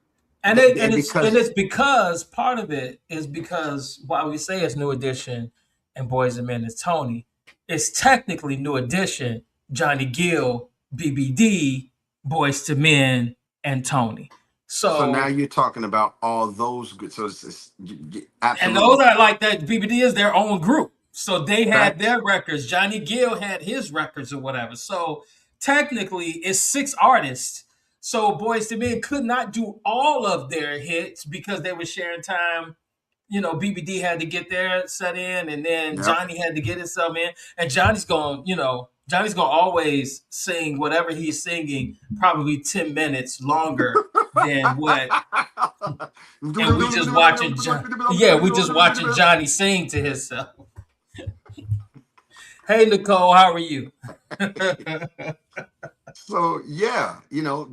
And Because it's because part of it is because while we say it's New Edition and Boys and Men is Tony, it's technically New Edition, Johnny Gill, BBD, Boys to Men, and Tony. so now So you're talking about all those good. So and those absolutely are like that. BBD is their own group, so they had facts. their records. Johnny Gill had his records or whatever. So technically, it's six artists. So Boys to Men could not do all of their hits because they were sharing time. BBD had to get their set in, and then Yep. Johnny had to get himself in. And Johnny's going to always sing whatever he's singing, probably 10 minutes longer than what and we just watching we just watching Johnny sing to himself. Hey Nicole, how are you? So yeah,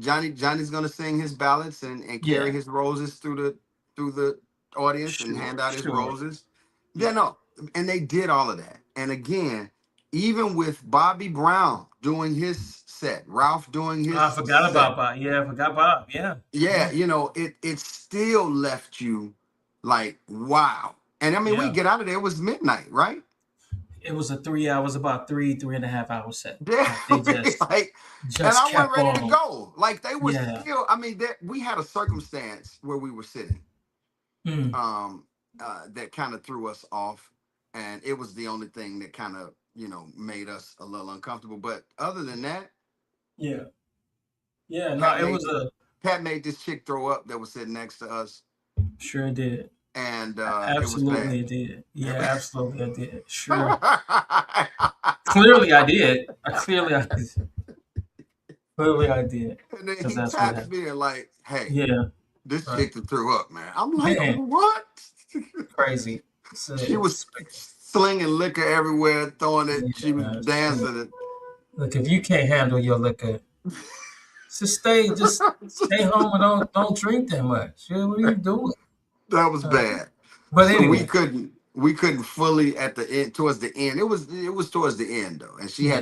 Johnny's gonna sing his ballads and carry Yeah, his roses through the audience and sure, hand out his sure. roses. Yeah, Yeah. no, and they did all of that. And again, even with Bobby Brown doing his set, Ralph doing I his forgot set, about Bob. Yeah, I forgot Bob. Yeah. yeah, Yeah. it still left you like wow. And I mean, we Yeah. get out of there. It was midnight, right? It was a 3 hours, about 3.5 hour set. Yeah, Like they like, and just I wasn't kept ready to on. go. Like they were Yeah. still. I mean, we had a circumstance where we were sitting, Mm. that kind of threw us off, and it was the only thing that kind of made us a little uncomfortable. But other than that, Yeah. Yeah. No, Pat it made was a Pat made this chick throw up that was sitting next to us, sure did. and it was Absolutely bad. it did. Yeah, absolutely I did. Sure. Clearly I did. Clearly I did. Clearly I did. And then Because he that's what taps happened. me and like, hey, Yeah. this Right. chick that threw up, man. I'm like, Man, what? crazy. She was slinging liquor everywhere, throwing it. She was Yeah, dancing it. look, if you can't handle your liquor, just stay home and don't drink that much. Yeah, what are you doing? That was Uh, bad. but So anyway, we couldn't fully at the end towards the end. It was towards the end though, and yeah,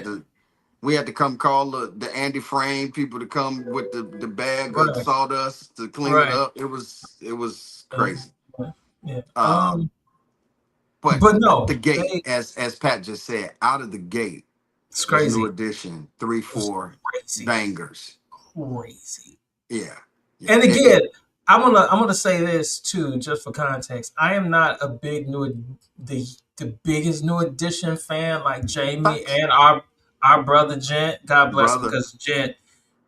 we had to come call the Andy Frame people to come with the bag of right, sawdust to clean it right. up. It was Uh, crazy. yeah. Um, But But out the no, gate, they as Pat just said, out of the gate it's was New crazy. Edition, three, It's four crazy. bangers. Crazy. Yeah, yeah. And again, I'm gonna say this too, just for context. I am not a big the biggest New Edition fan like Jamie Facts, and our brother Gent. God bless him, brother. because Gent,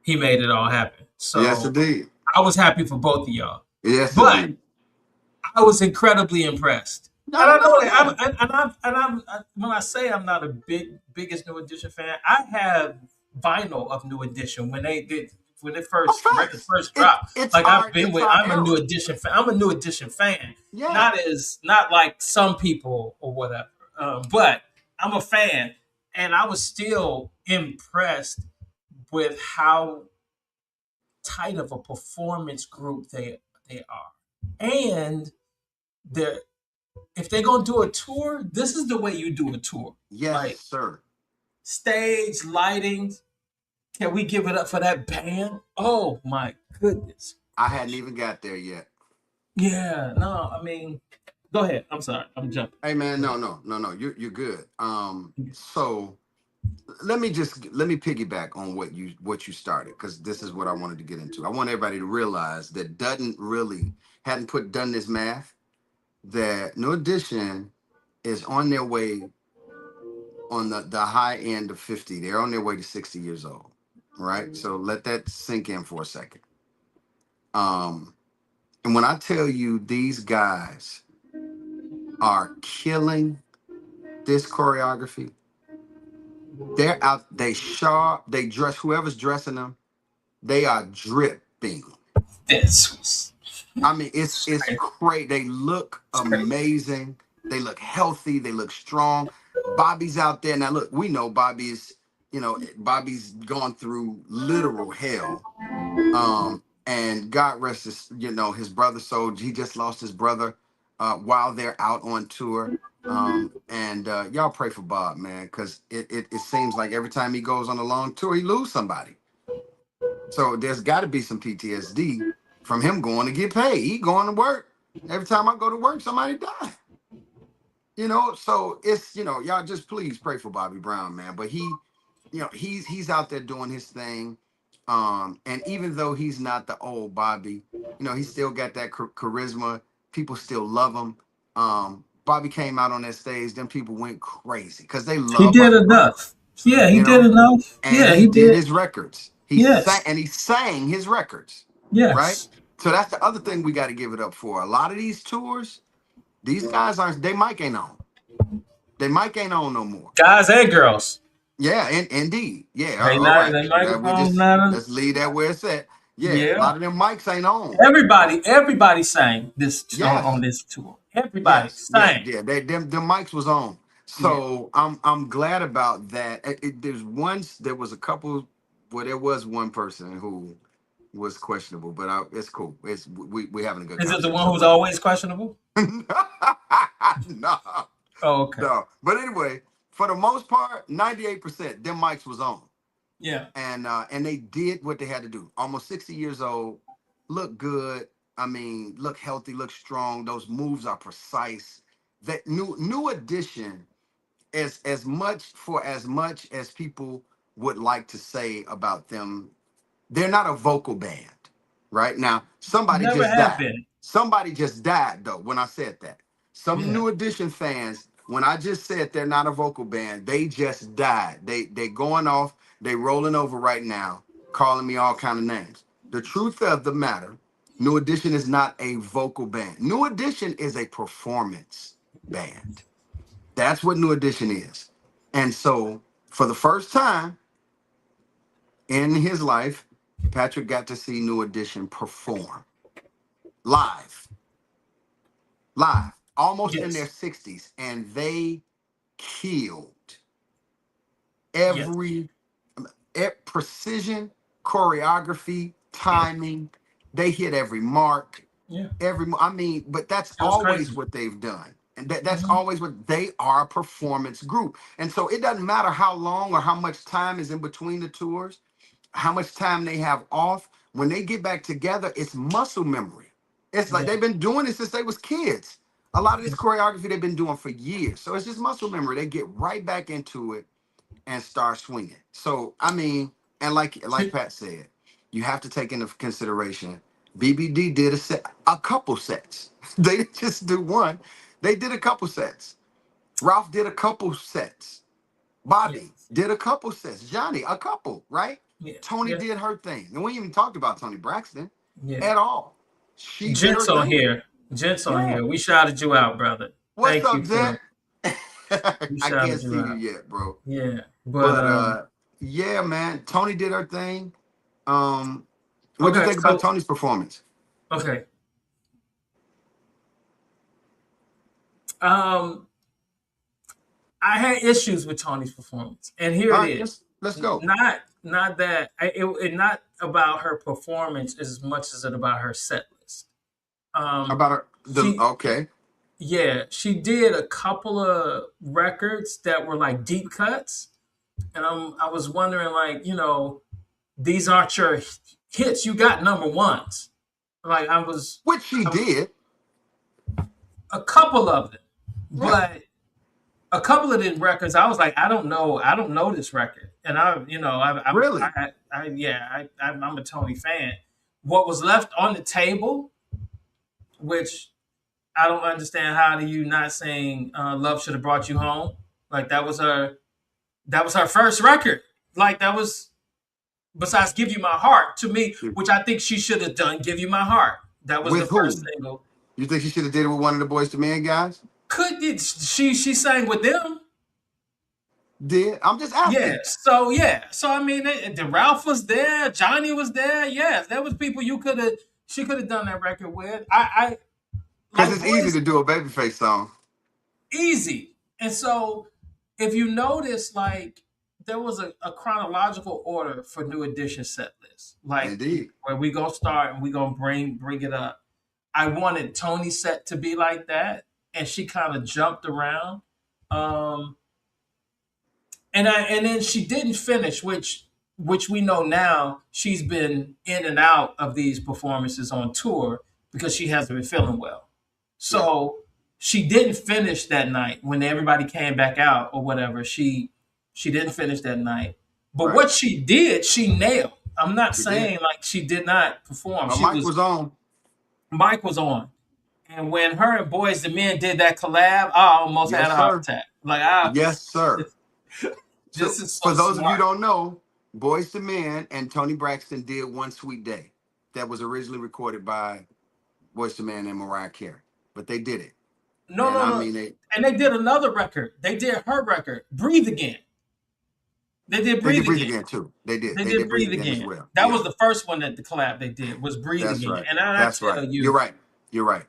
he made it all happen. Yes, So indeed. I was happy for both of y'all. Yes, But indeed. I was incredibly impressed. And No, I know no, that yeah. when I say I'm not a biggest New Edition fan, I have vinyl of New Edition when they Oh, first record facts. first dropped. It's Like our I've been it's with, our I'm a New era. Edition fan. I'm a New Edition fan, Yeah. not like some people or whatever. But I'm a fan, and I was still impressed with how tight of a performance group they are, and they're if they're gonna do a tour, this is the way you do a tour. Yes, Like sir. stage lighting. Can we give it up for that band? Oh my goodness. I hadn't even got there yet. Yeah, no, I mean, go ahead. I'm sorry, I'm jumping. Hey man, Go no, ahead. no, no, no. You're good. So let me piggyback on what you started, because this is what I wanted to get into. I want everybody to realize that Dutton really hadn't done this math, that New Edition is on their way on the high end of 50. They're on their way to 60 years old. Right? So let that sink in for a second. Um, and when I tell you these guys are killing this choreography, they're out, they sharp, they dress, whoever's dressing them, they are dripping. This was I mean, it's crazy. great. They look It's crazy. amazing. They look healthy. They look strong. Bobby's out there now. Look, we know Bobby's gone through literal hell. And God rest his brother. So he just lost his brother while they're out on tour. And y'all pray for Bob, man, because it seems like every time he goes on a long tour, he lose somebody. So there's got to be some PTSD from him going to get paid. He going to work. Every time I go to work, somebody die. So it's y'all just please pray for Bobby Brown, man. But he's out there doing his thing. And even though he's not the old Bobby, he still got that charisma. People still love him. Bobby came out on that stage, then people went crazy because they He love did Bobby Brown, enough. Yeah, he you did know enough. and Yeah, he he did did. his records. Yes. He sang his records, right? Yes. So that's the other thing we got to give it up for. A lot of these tours, these guys aren't. They mic ain't on. They mic ain't on no more. Guys and girls. Yeah, indeed. Yeah. Hey, All not right. the We microphone, just not a, let's leave that where it's at. Yeah, a yeah. lot of them mics ain't on. Everybody sang this on Yes. this tour. Everybody Yes. Yeah. sang. Yeah. Them mics was on. Yeah. So I'm glad about that. There was a couple. Well, there was one person who was questionable, but it's cool. We having a good Is it the conversation. one So who's always questionable? no, Oh, okay. no. But anyway, for the most part, 98% them mics was on, Yeah. and they did what they had to do. Almost 60 years old, look good. I mean, look healthy, look strong. Those moves are precise. That new addition, as much as people would like to say about them, they're not a vocal band, right? Now, somebody Never just have died. been. Somebody just died, though, when I said that. Some Yeah. New Edition fans, when I just said they're not a vocal band, they just died. They going off, they rolling over right now, calling me all kind of names. The truth of the matter, New Edition is not a vocal band. New Edition is a performance band. That's what New Edition is. And so, for the first time in his life, Patrick got to see New Edition perform live, almost in their Yes. 60s, and they killed Yes. every precision, choreography, timing. They hit every mark, Yeah. I mean, but that's It was always crazy. what they've done. And that's Mhm. always what they are, a performance group. And so it doesn't matter how long or how much time is in between the tours, how much time they have off. When they get back together, it's muscle memory. It's like Yeah. they've been doing it since they was kids. A lot of this choreography they've been doing for years. So it's just muscle memory. They get right back into it and start swinging. So I mean, and like Pat said, you have to take into consideration. BBD did a couple sets. They didn't just do one. They did a couple sets. Ralph did a couple sets. Yeah, Bobby did a couple sets. Johnny, a couple, right? yeah, Tony yeah, did her thing. And we ain't even talked about Tony Braxton yeah. at all. She did her Gents on thing. here, gents on Yeah. here. We shouted you out, brother. What's Thank up, you Jet? for we I can't shouted you see you out. yet, bro. Yeah, but But yeah, man. Tony did her thing. Um, what'd you okay. think about So Tony's performance? okay. Um, I had issues with Tony's performance, and here All it right, is. let's go. Not that it not about her performance as much as it about her set list. Um, About her, the she okay. yeah, she did a couple of records that were like deep cuts, and I was wondering like these aren't your hits. You got number ones. Like Which she I was did. a couple of them, Yeah. but a couple of the records, I was like, I don't know this record, and Really? I'm a Tony fan. What was left on the table, which I don't understand, how do you not sing "Love Should Have Brought You Home"? Like that was her first record. Like that was besides "Give You My Heart" to me, which I think she should have done. "Give You My Heart." That was the With first who? single. You think she should have did it with one of the Boys to Men guys? Could it, she sang with them? Did I'm just Yeah. asking. So yeah. So I mean, the Ralph was there, Johnny was there. Yes, there was people you could have. She could have done that record with. I Because like it's easy boys to do a babyface song. easy. And so if you notice, like there was a chronological order for New Edition set list, like Indeed. where we gonna start and we gonna bring it up. I wanted Tony's set to be like that, and she kind of jumped around. Um, and then she didn't finish, which we know now she's been in and out of these performances on tour because she hasn't been feeling well. Yeah. So she didn't finish that night when everybody came back out or whatever. She didn't finish that night. But Right. what she did, she nailed. I'm not She did. saying like she did not perform. Her She mic was was on. Mike was on. And when her and Boys the Men did that collab, I almost had Yes, a heart sir. attack. Like I Yes, sir. this So is for so those of you who smart. don't know, Boys to Men and Tony Braxton did One Sweet Day. That was originally recorded by Boys to Men and Mariah Carey. But they did it. No, And no, I no. mean they And they did another record. They did her record, Breathe Again. They did they did Breathe Breathe Again. Again too. They did. They They did did Breathe Breathe Again as Again. well. That was Yeah. the first one that the collab they did was Breathe That's Again. right. And I That's tell right. You're you, right. You're right.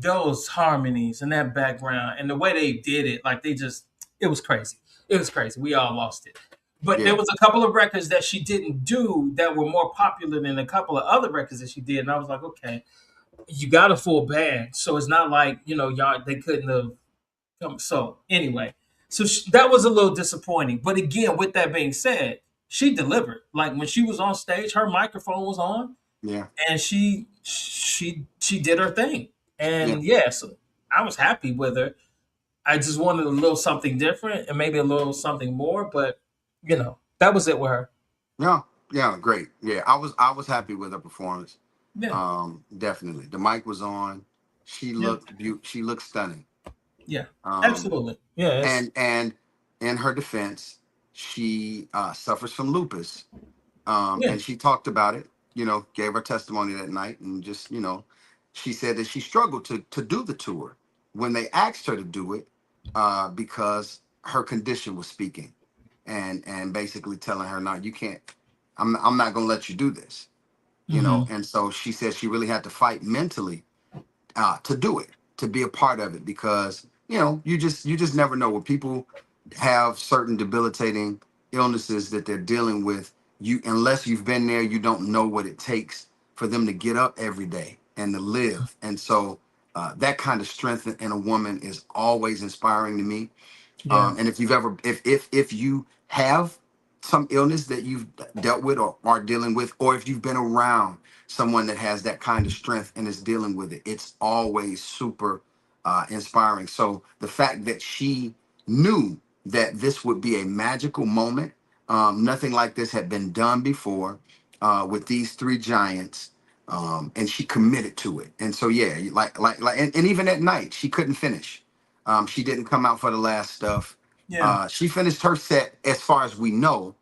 those harmonies and that background and the way they did it, like it was crazy. It was crazy. We all lost it. But there Yeah. was a couple of records that she didn't do that were more popular than a couple of other records that she did. And I was like, okay, you got a full band. So it's not like, y'all, they couldn't have come. So anyway, that was a little disappointing. But again, with that being said, she delivered. Like when she was on stage, her microphone was on Yeah. and she did her thing. Yeah. And yeah, so I was happy with her. I just wanted a little something different and maybe a little something more, but that was it with her. Yeah. Yeah. Great. Yeah. I was happy with her performance. Yeah, Definitely. The mic was on. She yeah, looked she looked stunning. yeah, Um, absolutely. Yeah, and in her defense, she suffers from lupus. yeah, And she talked about it, gave her testimony that night, and just, she said that she struggled to do the tour when they asked her to do it, because her condition was speaking, and basically telling her, no, you can't. I'm not gonna let you do this, hmm And so she said she really had to fight mentally, to do it, to be a part of it, because you just never know when people have certain debilitating illnesses that they're dealing with. You unless you've been there, you don't know what it takes for them to get up every day and to live. And so that kind of strength in a woman is always inspiring to me. yeah, And if you've ever, if you have some illness that you've dealt with or are dealing with, or if you've been around someone that has that kind of strength and is dealing with it, it's always super inspiring. So the fact that she knew that this would be a magical moment, nothing like this had been done before with these three giants, and she committed to it. And so yeah, and even at night she couldn't finish. She didn't come out for the last stuff. Yeah. She finished her set as far as we know.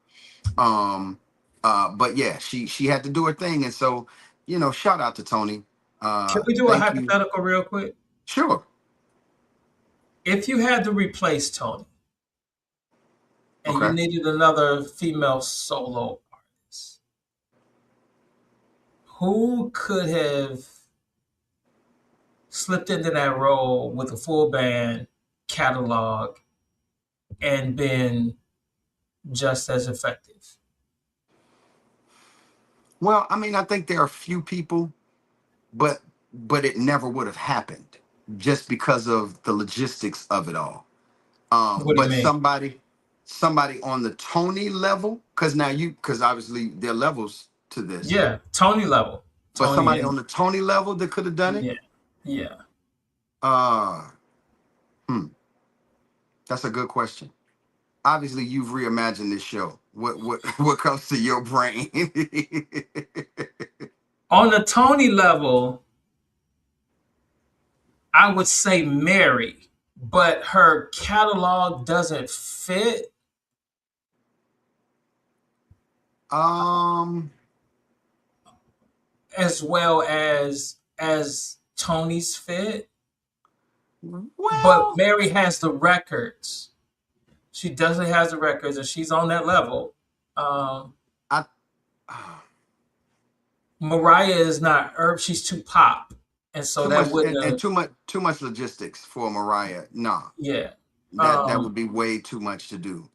Um, but yeah, she had to do her thing, and so shout out to Tony. Can we do a Thank you. hypothetical real quick? Sure. If you had to replace Tony and you Okay. needed another female solo artist, who could have slipped into that role with a full band catalog and been just as effective? Well, I mean, I think there are a few people, but it never would have happened just because of the logistics of it all. What do you But mean? somebody on the Tony level, because obviously there are levels to this, Yeah, Tony level. but Tony somebody on and the Tony level that could have done it. yeah, yeah. Uh, hmm, that's a good question. Obviously, you've reimagined this show. What comes to your brain? On the Tony level, I would say Mary, but her catalog doesn't fit um, as well as Tony's fit. But well, Mary has the records. She definitely has the records, and she's on that level. Um, I. Mariah is not herb; she's too pop, and so Too that much wouldn't and have. too much logistics for Mariah. Nah, Yeah, that would be way too much to do.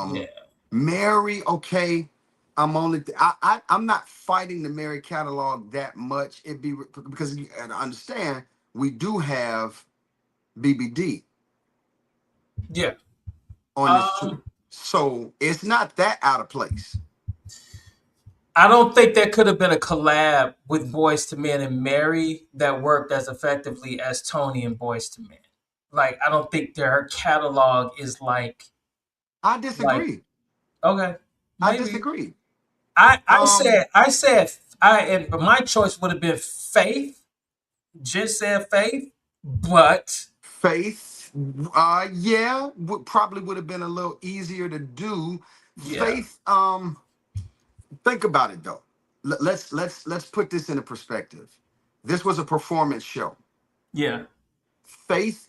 yeah, Mary, okay. I'm not fighting the Mary catalog that much. It'd be because you gotta understand we do have BBD yeah. on this too, Um, so it's not that out of place. I don't think there could have been a collab with Boys to Men and Mary that worked as effectively as Tony and Boys to Men. Like, I don't think their catalog is I like disagree. okay, I maybe. disagree. I Um, said I said I and my choice would have been Faith. Just said Faith, but Faith, yeah, probably would have been a little easier to do. yeah, Faith, think about it though. Let's put this into perspective. This was a performance show. yeah. Faith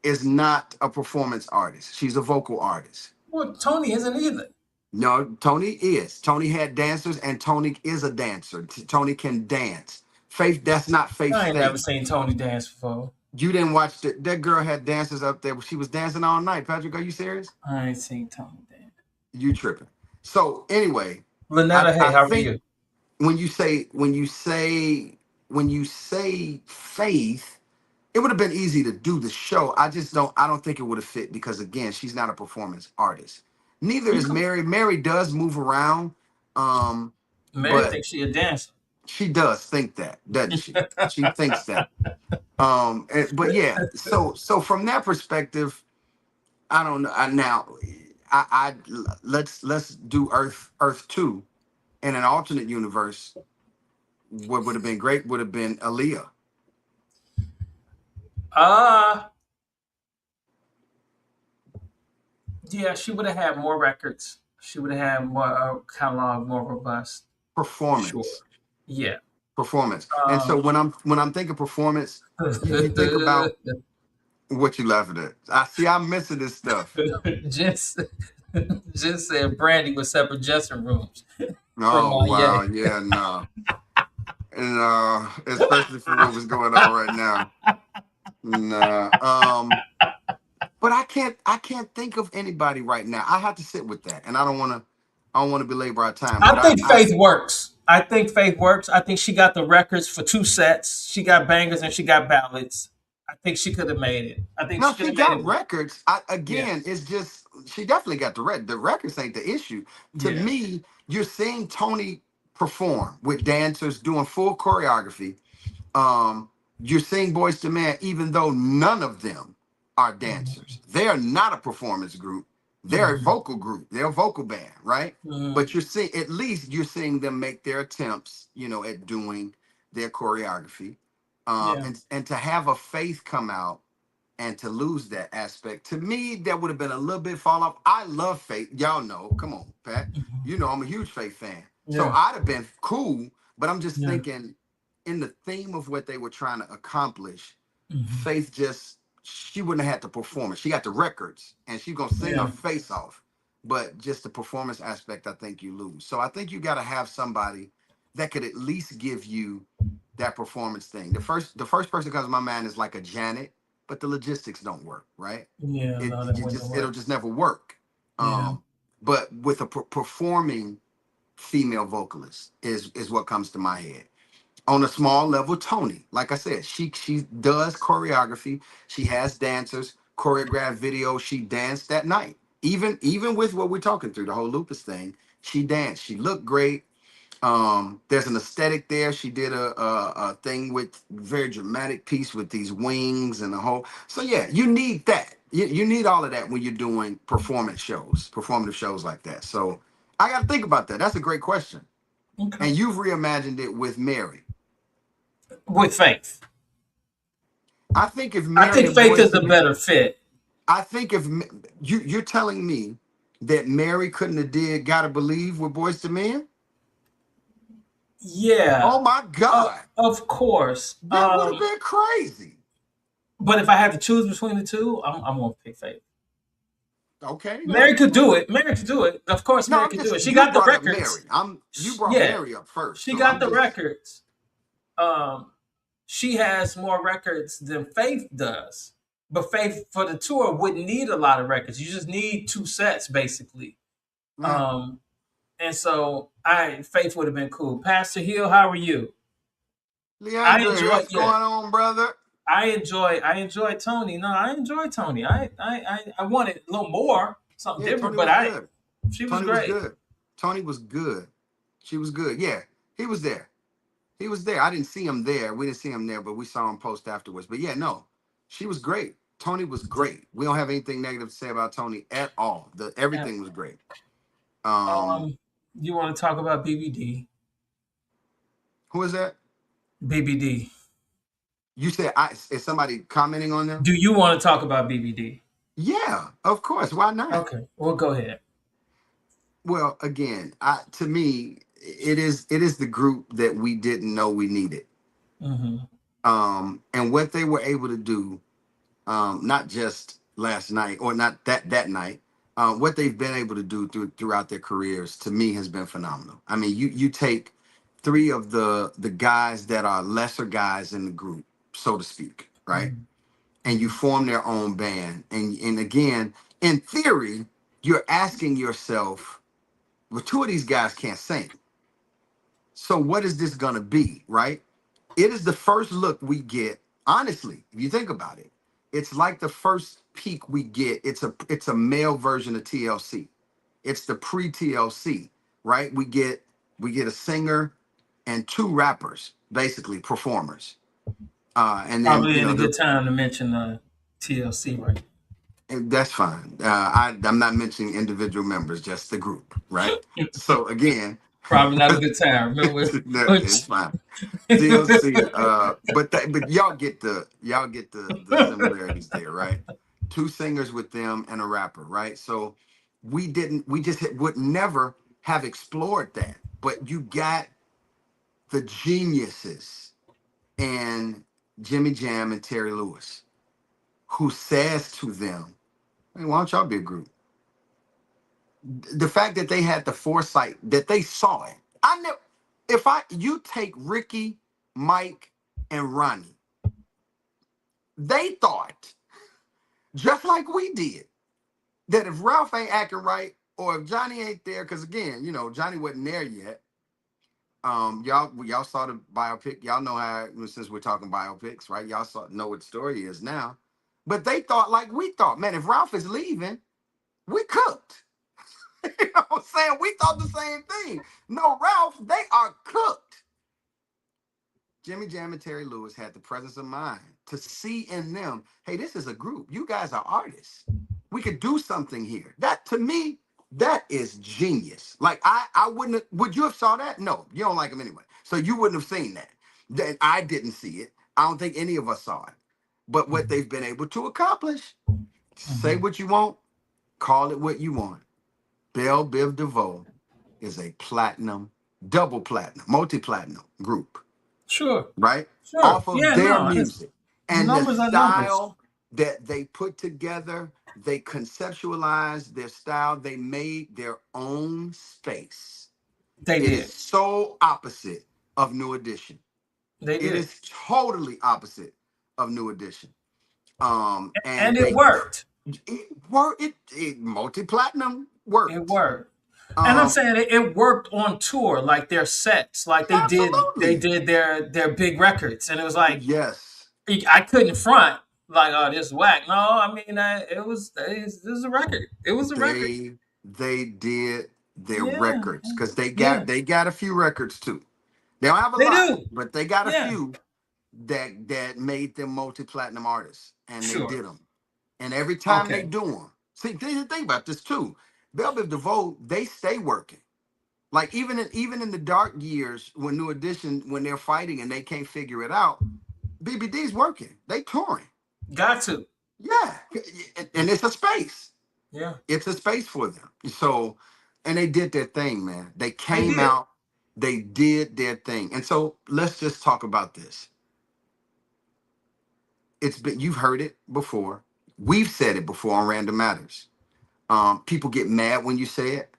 is not a performance artist. She's a vocal artist. Well, Tony isn't either. No, Tony is. Tony had dancers, and Tony is a dancer. Tony can dance. Faith, that's not Faith's I ain't never thing. seen Tony dance before. You didn't watch that girl had dancers up there. She was dancing all night. Patrick, are you serious? I ain't seen Tony dance. You tripping. So anyway, Lynetta, hey, I how are think you? when you say Faith, it would have been easy to do the show. I don't think it would have fit because again, she's not a performance artist. Neither You is come, Mary. Mary does move around, um, Mary but thinks she a dancer. she does think that, doesn't she? She thinks that. But yeah, so from that perspective, I don't know. Now, I let's do Earth 2 in an alternate universe. What would have been great would have been Aaliyah. Uh yeah, she would have had more records. She would have had more catalog, more robust. Sure. Performance. Yeah. Performance. And so Um, when I'm thinking performance, you think about what you laughing at. I'm missing this stuff. just just said Brandy with separate dressing rooms from Oh wow, Ye. yeah, no. And especially for what was going on right now. Nah. But I can't think of anybody right now. I have to sit with that. And I don't wanna belabor our time. But I I think I Faith works. I think Faith works. I think she got the records for two sets. She got bangers and she got ballads. I think she could have made it. I think No, she could she have made got it work. records. Yeah. Again, it's just she definitely got the records ain't the issue. To Yeah. me, you're seeing Tony perform with dancers doing full choreography. Um, you're seeing Boyz II Men, even though none of them are Mhm. dancers. They are not a performance group. They're a Mhm. vocal group. They're a vocal band, right? Mhm. But you're seeing, at least you're seeing them make their attempts, at doing their choreography, Yeah. and to have a Faith come out and to lose that aspect, to me, that would have been a little bit fall off. I love Faith. Y'all know. Come on, Pat. Mhm. I'm a huge Faith fan. So Yeah. I'd have been cool, but I'm just Yeah. thinking in the theme of what they were trying to accomplish, Mhm. Faith just, she wouldn't have had the performance. She got the records and she's gonna sing her Yeah. face off. But just the performance aspect, I think you lose. So I think you gotta have somebody that could at least give you that performance thing. The first person that comes to my mind is like a Janet, but the logistics don't work, right? Yeah. It No, that you wouldn't just it'll work. just never work. Yeah. But with a performing female vocalist is what comes to my head. On a small level, Tony, like I said, she does choreography. She has dancers, choreographed videos. She danced that night. Even with what we're talking through, the whole lupus thing, she danced. She looked great. There's an aesthetic there. She did a thing with very dramatic piece with these wings and the whole. So yeah, you need that. You need all of that when you're doing performative shows like that. So I got to think about that. That's a great question. Okay. And you've reimagined it with Mary. With Faith, I think if I Mary think and Faith Boys is to a Men, better fit. I think if you're telling me that Mary couldn't have did "Gotta Believe" with Boys to Men, Yeah. oh my God, Of course. that would have been crazy. But if I had to choose between the two, I'm gonna pick Faith. Okay, Mary no, could do it. Mary could do it. Of course, no, Mary I'm could do just it. She you got the brought up Mary. records. You brought Yeah, Mary up first, she so got I'm the just records. Um, she has more records than Faith does. But Faith for the tour wouldn't need a lot of records. You just need two sets basically. mm. Um, and so I Faith would have been cool. Pastor Hill, how are you? I Leandre, enjoy what's yeah. going on, brother? I enjoy Tony. No, I enjoy Tony. I wanted a little more, something Yeah, different, Tony but was good. she was Tony was great. good. Tony was good. She was good. Yeah, he was there. He was there. I didn't see him there. We didn't see him there, but we saw him post afterwards. But yeah, no, she was great. Tony was great. We don't have anything negative to say about Tony at all. Yeah. Everything was great. Um, You want to talk about BBD? who is that? BBD. You said is somebody commenting on them? Do you want to talk about BBD? Yeah, of course. Why not? Okay, well, go ahead. Well, again, to me, it is the group that we didn't know we needed. Hmm. And what they were able to do, not just last night or not that night, what they've been able to do throughout their careers, to me, has been phenomenal. I mean, you take three of the guys that are lesser guys in the group, so to speak, right? Hmm. And you form their own band, and again, in theory, you're asking yourself, well, two of these guys can't sing, so what is this gonna be, right? It is the first look we get. Honestly, if you think about it, it's like the first peek we get. It's a male version of TLC. It's the pre-TLC, right? We get a singer and two rappers, basically performers. And then Probably in a good time to mention TLC, right? that's fine. I'm not mentioning individual members, just the group, right? So again, Probably not a good time. Remember? it's fine. TLC, but y'all get the similarities there, right? Two singers with them and a rapper, right? So we just would never have explored that. But you got the geniuses and Jimmy Jam and Terry Lewis, who says to them, "Hey, why don't y'all be a group?" The fact that they had the foresight that they saw it. I never. If you take Ricky, Mike, and Ronnie, they thought, just like we did, that if Ralph ain't acting right or if Johnny ain't there, because again, Johnny wasn't there yet. Y'all saw the biopic. Y'all know how, since we're talking biopics, right? Y'all know what the story is now. But they thought like we thought, man, if Ralph is leaving, we cooked. You know what I'm saying? We thought the same thing. No, Ralph, they are cooked. Jimmy Jam and Terry Lewis had the presence of mind to see in them, hey, this is a group. You guys are artists. We could do something here. That to me, that is genius. Like I wouldn't have, would you have saw that? No, you don't like them anyway. So you wouldn't have seen that. That I didn't see it. I don't think any of us saw it. But what Mhm. they've been able to accomplish, say Mhm. what you want, call it what you want. Belle Biv DeVoe is a platinum, double platinum, multi-platinum group, Sure. right? Sure. Off of Yeah, their no, it's music and the numbers are numbers. style that they put together, they conceptualized their style, they made their own space. They It is did. so opposite of New Edition. They It did. is totally opposite of New Edition. And And it worked. it multi-platinum It worked. worked. And I'm Um, saying it worked on tour, like their sets, like they Absolutely. did their big records, and it was like Yes. I couldn't front like, oh, this is whack. No, I mean this was a record. It was a record. They did their Yeah, records because yeah, they got a few records too. They don't have a they lot, do. but they got a Yeah, few that made them multi-platinum artists, and they sure. did them. And every time they Okay, do them, see, think about this too. Bell Biv DeVoe, they stay working. Like even in the dark years when New Edition, when they're fighting and they can't figure it out, BBD's working. They touring. got to. Yeah, and it's a space. Yeah, It's a space for them. So, and they did their thing, man. They they came did. out, they did their thing. And so let's just talk about this. It's been you've heard it before. We've said it before on Random Matters. People get mad when you say it,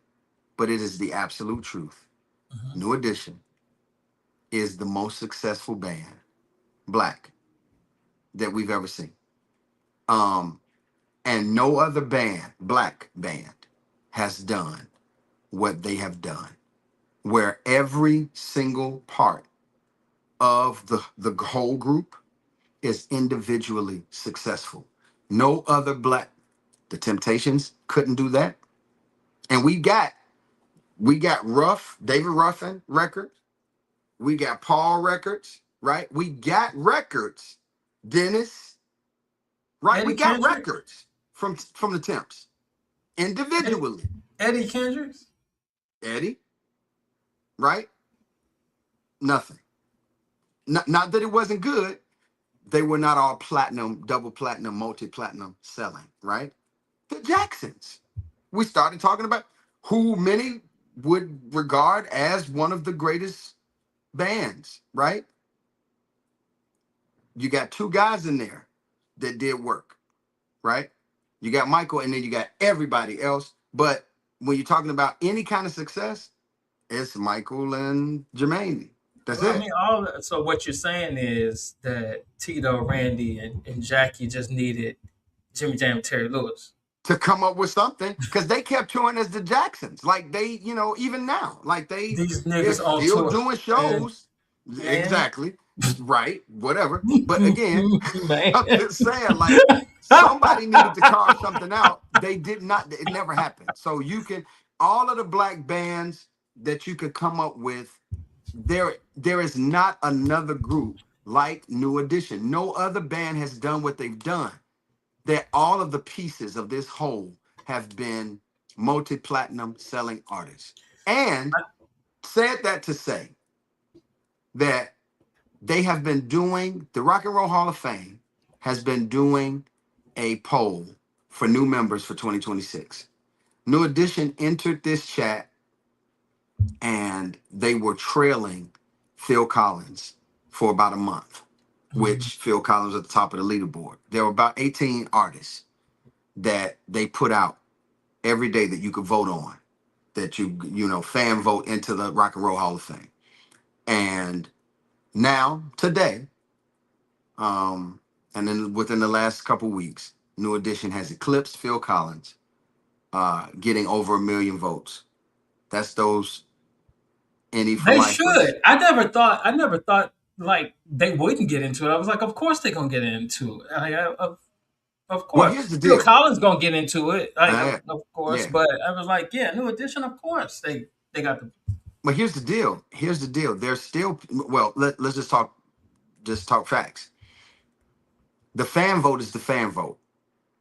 but it is the absolute truth. Mhm. New Edition is the most successful band, black, that we've ever seen. Um, and no other band, black band, has done what they have done, where every single part of the whole group is individually successful. No other black, the Temptations couldn't do that. And we got Ruff, David Ruffin records. We got Paul records, right? We got records, Dennis, right? We Eddie got Kendrick, records from the Temps Eddie, individually. Eddie Kendricks. Eddie, right? Nothing. Not that it wasn't good. They were not all platinum, double platinum, multi-platinum selling, right? The Jacksons. We started talking about who many would regard as one of the greatest bands, right? You got two guys in there that did work, right? You got Michael and then you got everybody else. But when you're talking about any kind of success, it's Michael and Jermaine. That's Well, I it. mean, so what you're saying is that Tito, Randy, and Jackie just needed Jimmy Jam and Terry Lewis. To come up with something because they kept touring as the Jacksons. Like they, even now, like These they're niggas on still tour. doing And shows. man. Exactly. Right. Whatever. But again, Man. I'm just saying, like somebody needed to carve something out. They did not, it never happened. So you can all of the black bands that you could come up with, there is not another group like New Edition. No other band has done what they've done, that all of the pieces of this whole have been multi-platinum selling artists. And said that to say that they have been doing, the Rock and Roll Hall of Fame has been doing a poll for new members for 2026. New Edition entered this chat and they were trailing Phil Collins for about a month, Mhm. which Phil Collins was at the top of the leaderboard. There were about 18 artists that they put out every day that you could vote on, that fan vote into the Rock and Roll Hall of Fame. And now today, and then within the last couple weeks, New Edition has eclipsed Phil Collins, getting over 1 million votes. That's those NE for They lifers. should. I never thought like they wouldn't get into it. I was like, of course they're gonna get into it. Of Well, course, here's the Phil deal. Collins gonna get into it. Like, Uh, of course, yeah, but I was like, yeah, New Edition, of course they got the. but here's the deal. Here's the deal. There's still, well, let's just talk. just talk facts. The fan vote is the fan vote,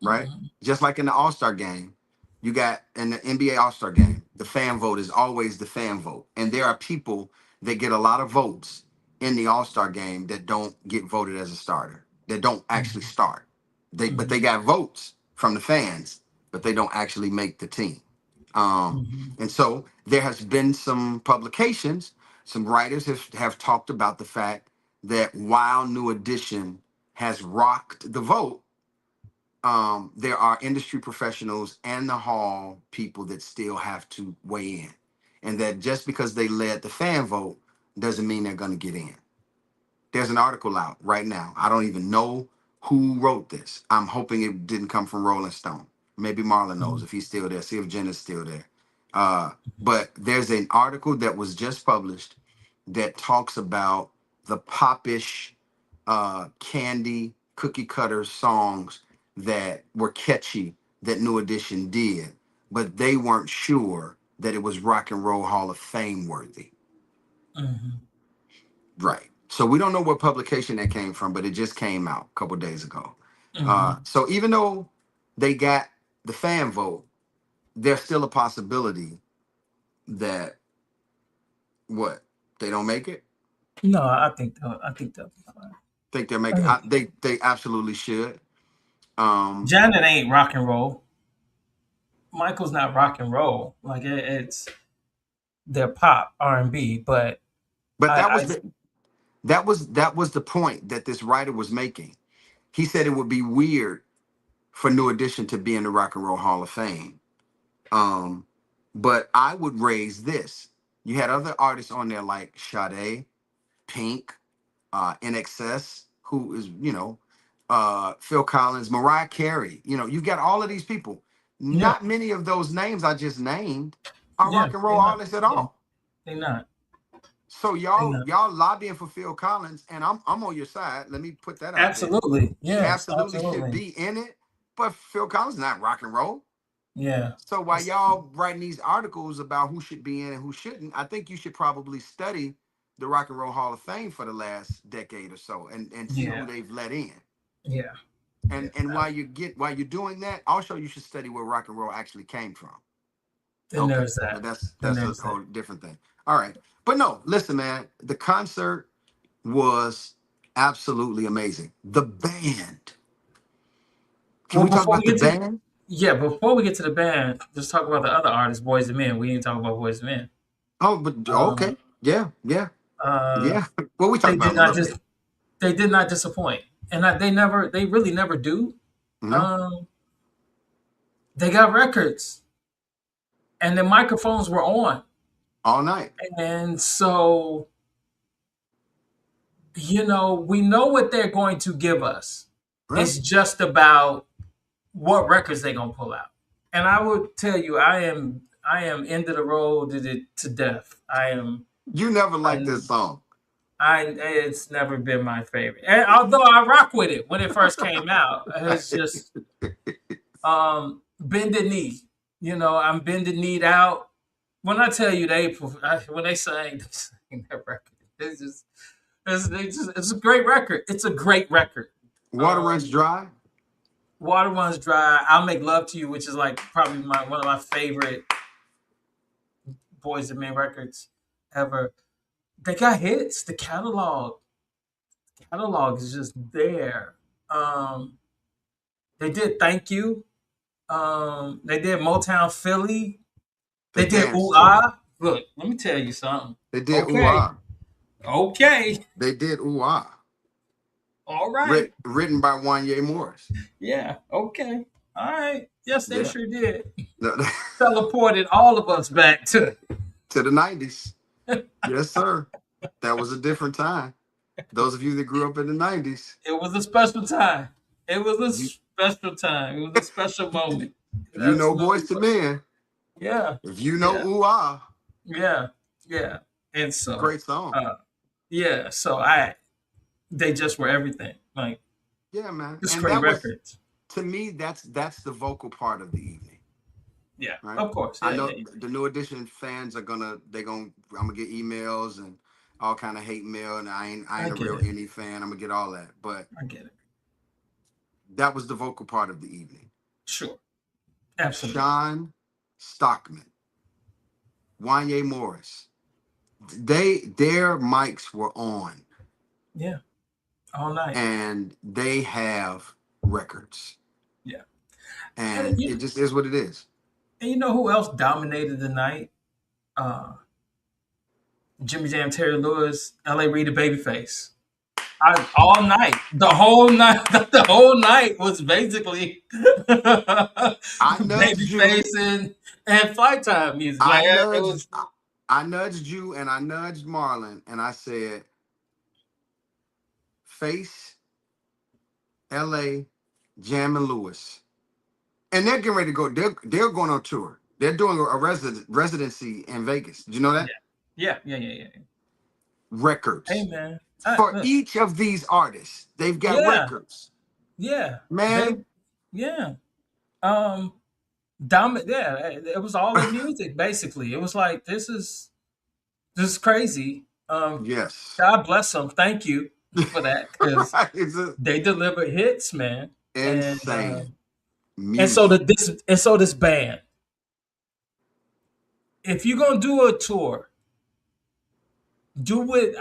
right? Mhm. Just like in the All-Star game, you got in the NBA All-Star game, the fan vote is always the fan vote. And there are people that get a lot of votes in the All-Star game that don't get voted as a starter, that don't actually Mhm. start. But they Mhm. got votes from the fans, but they don't actually make the team. Um, Mhm. and so there has been some publications, some writers have talked about the fact that while New Edition has rocked the vote, there are industry professionals and the hall people that still have to weigh in. And that just because they led the fan vote doesn't mean they're going to get in. There's an article out right now. I don't even know who wrote this. I'm hoping it didn't come from Rolling Stone. Maybe Marlon knows Mhm. if he's still there. See if Jen is still there. But there's an article that was just published that talks about the popish candy cookie cutter songs that were catchy that New Edition did, but they weren't sure that it was Rock and Roll Hall of Fame worthy. Mhm. Right. So we don't know what publication that came from, but it just came out a couple days ago. Mhm. So even though they got the fan vote, there's still a possibility that what they don't make it. No, I think they'll be fine. Think they'll make I it. think They absolutely should. Um, Janet ain't rock and roll. Michael's not rock and roll. Like it's they're pop R&B, but but I, I that was the point that this writer was making. He said it would be weird for New Edition to be in the Rock and Roll Hall of Fame. Um, but I would raise this. You had other artists on there like Sade, Pink, NXS, who is, Phil Collins, Mariah Carey. You got all of these people. yeah, Not many of those names I just named are yeah, rock and roll they not. artists at Yeah, all. they not. So They y'all not. y'all lobbying for Phil Collins, and I'm on your side. Let me put that out there. Absolutely. He Yes, absolutely should absolutely. be in it, but Phil Collins is not rock and roll. Yeah. So while y'all writing these articles about who should be in and who shouldn't, I think you should probably study the Rock and Roll Hall of Fame for the last decade or so and see who Yeah. they've let in. Yeah. Yeah. And while you're doing that, also you should study where rock and roll actually came from. Then Okay. there's But that. that's Then that's a there's that. whole different thing. All right. But no, listen, man, the concert was absolutely amazing. The band. Can Well, we talk before we about the get to band? yeah, before we get to the band, let's talk about the other artists, Boys and Men. We didn't talk about Boys and Men. Oh, but Um, okay. Yeah, yeah, uh, yeah. Well, we talked they about did them a not little just bit. they did not disappoint, and they really never do. No, Um, they got records, and the microphones were on, all night. and so we know what they're going to give us. Right. It's just about what records they're gonna pull out. And I would tell you, I am into the road to death. You never liked this I'm song. it's never been my favorite. And although I rock with it when it first came out, it's just bend the knee. I'm bending knee out. When I tell you when they sang that record, it's a great record. It's a great record. Water runs Um, dry. Water Runs Dry. I'll Make Love to You, which is like probably one of my favorite Boys and Men records ever. They got hits. The catalog is just there. Um, they did Thank You. They did Motown Philly. They They did danced Ooh to it. Ah. Look, let me tell you something. They did ooh Okay, ah. okay, They did ooh ah. all right, Written by Wanye Morris. yeah, okay, all right. Yes, they Yeah. sure did. to Teleported all of us back to. the 90s. Yes, sir. That was a different time. Those of you that grew up in the 90s, It was a special time. It was a you, special time. It was a special moment. if It you know absolutely Boys to was. Men, Yeah, if you know yeah, ooh ah, yeah, yeah. And it's a so, great song. yeah, so they just were everything. Like, Yeah, man. just And great that was, records. to me, that's the vocal part of the evening. Yeah, Right. of course. I Yeah, know yeah, the New Edition fans are gonna I'm gonna get emails and all kind of hate mail, and I I ain't a get real it. indie fan. I'm gonna get all that, but I get it. that was the vocal part of the evening. Sure. Absolutely. Sean Stockman, Wanye Morris, their mics were on, Yeah. All night. and they have records, Yeah. And and it just is what it is. you know who else dominated the night? Jimmy Jam, Terry Lewis, L.A. Reid, the Babyface. All night, the whole night, the whole night was basically I nudged you. Babyface and Flight Time music. I Like it nudged. was. I nudged you, and I nudged Marlon, and I said, "Face, L.A., Jam and Lewis." And they're getting ready to go. They're going on tour. They're doing a residency in Vegas. Did you know Yeah, that? yeah. Hey Records man, for look, each of these artists. They've got yeah, records, yeah, they, man. yeah. Um, Yeah, it was all the music basically. It was like this is crazy. Yes, God bless them. Thank you for that because it's a, they delivered hits, man. And insane and so music. this band, if you're gonna do a tour, do it.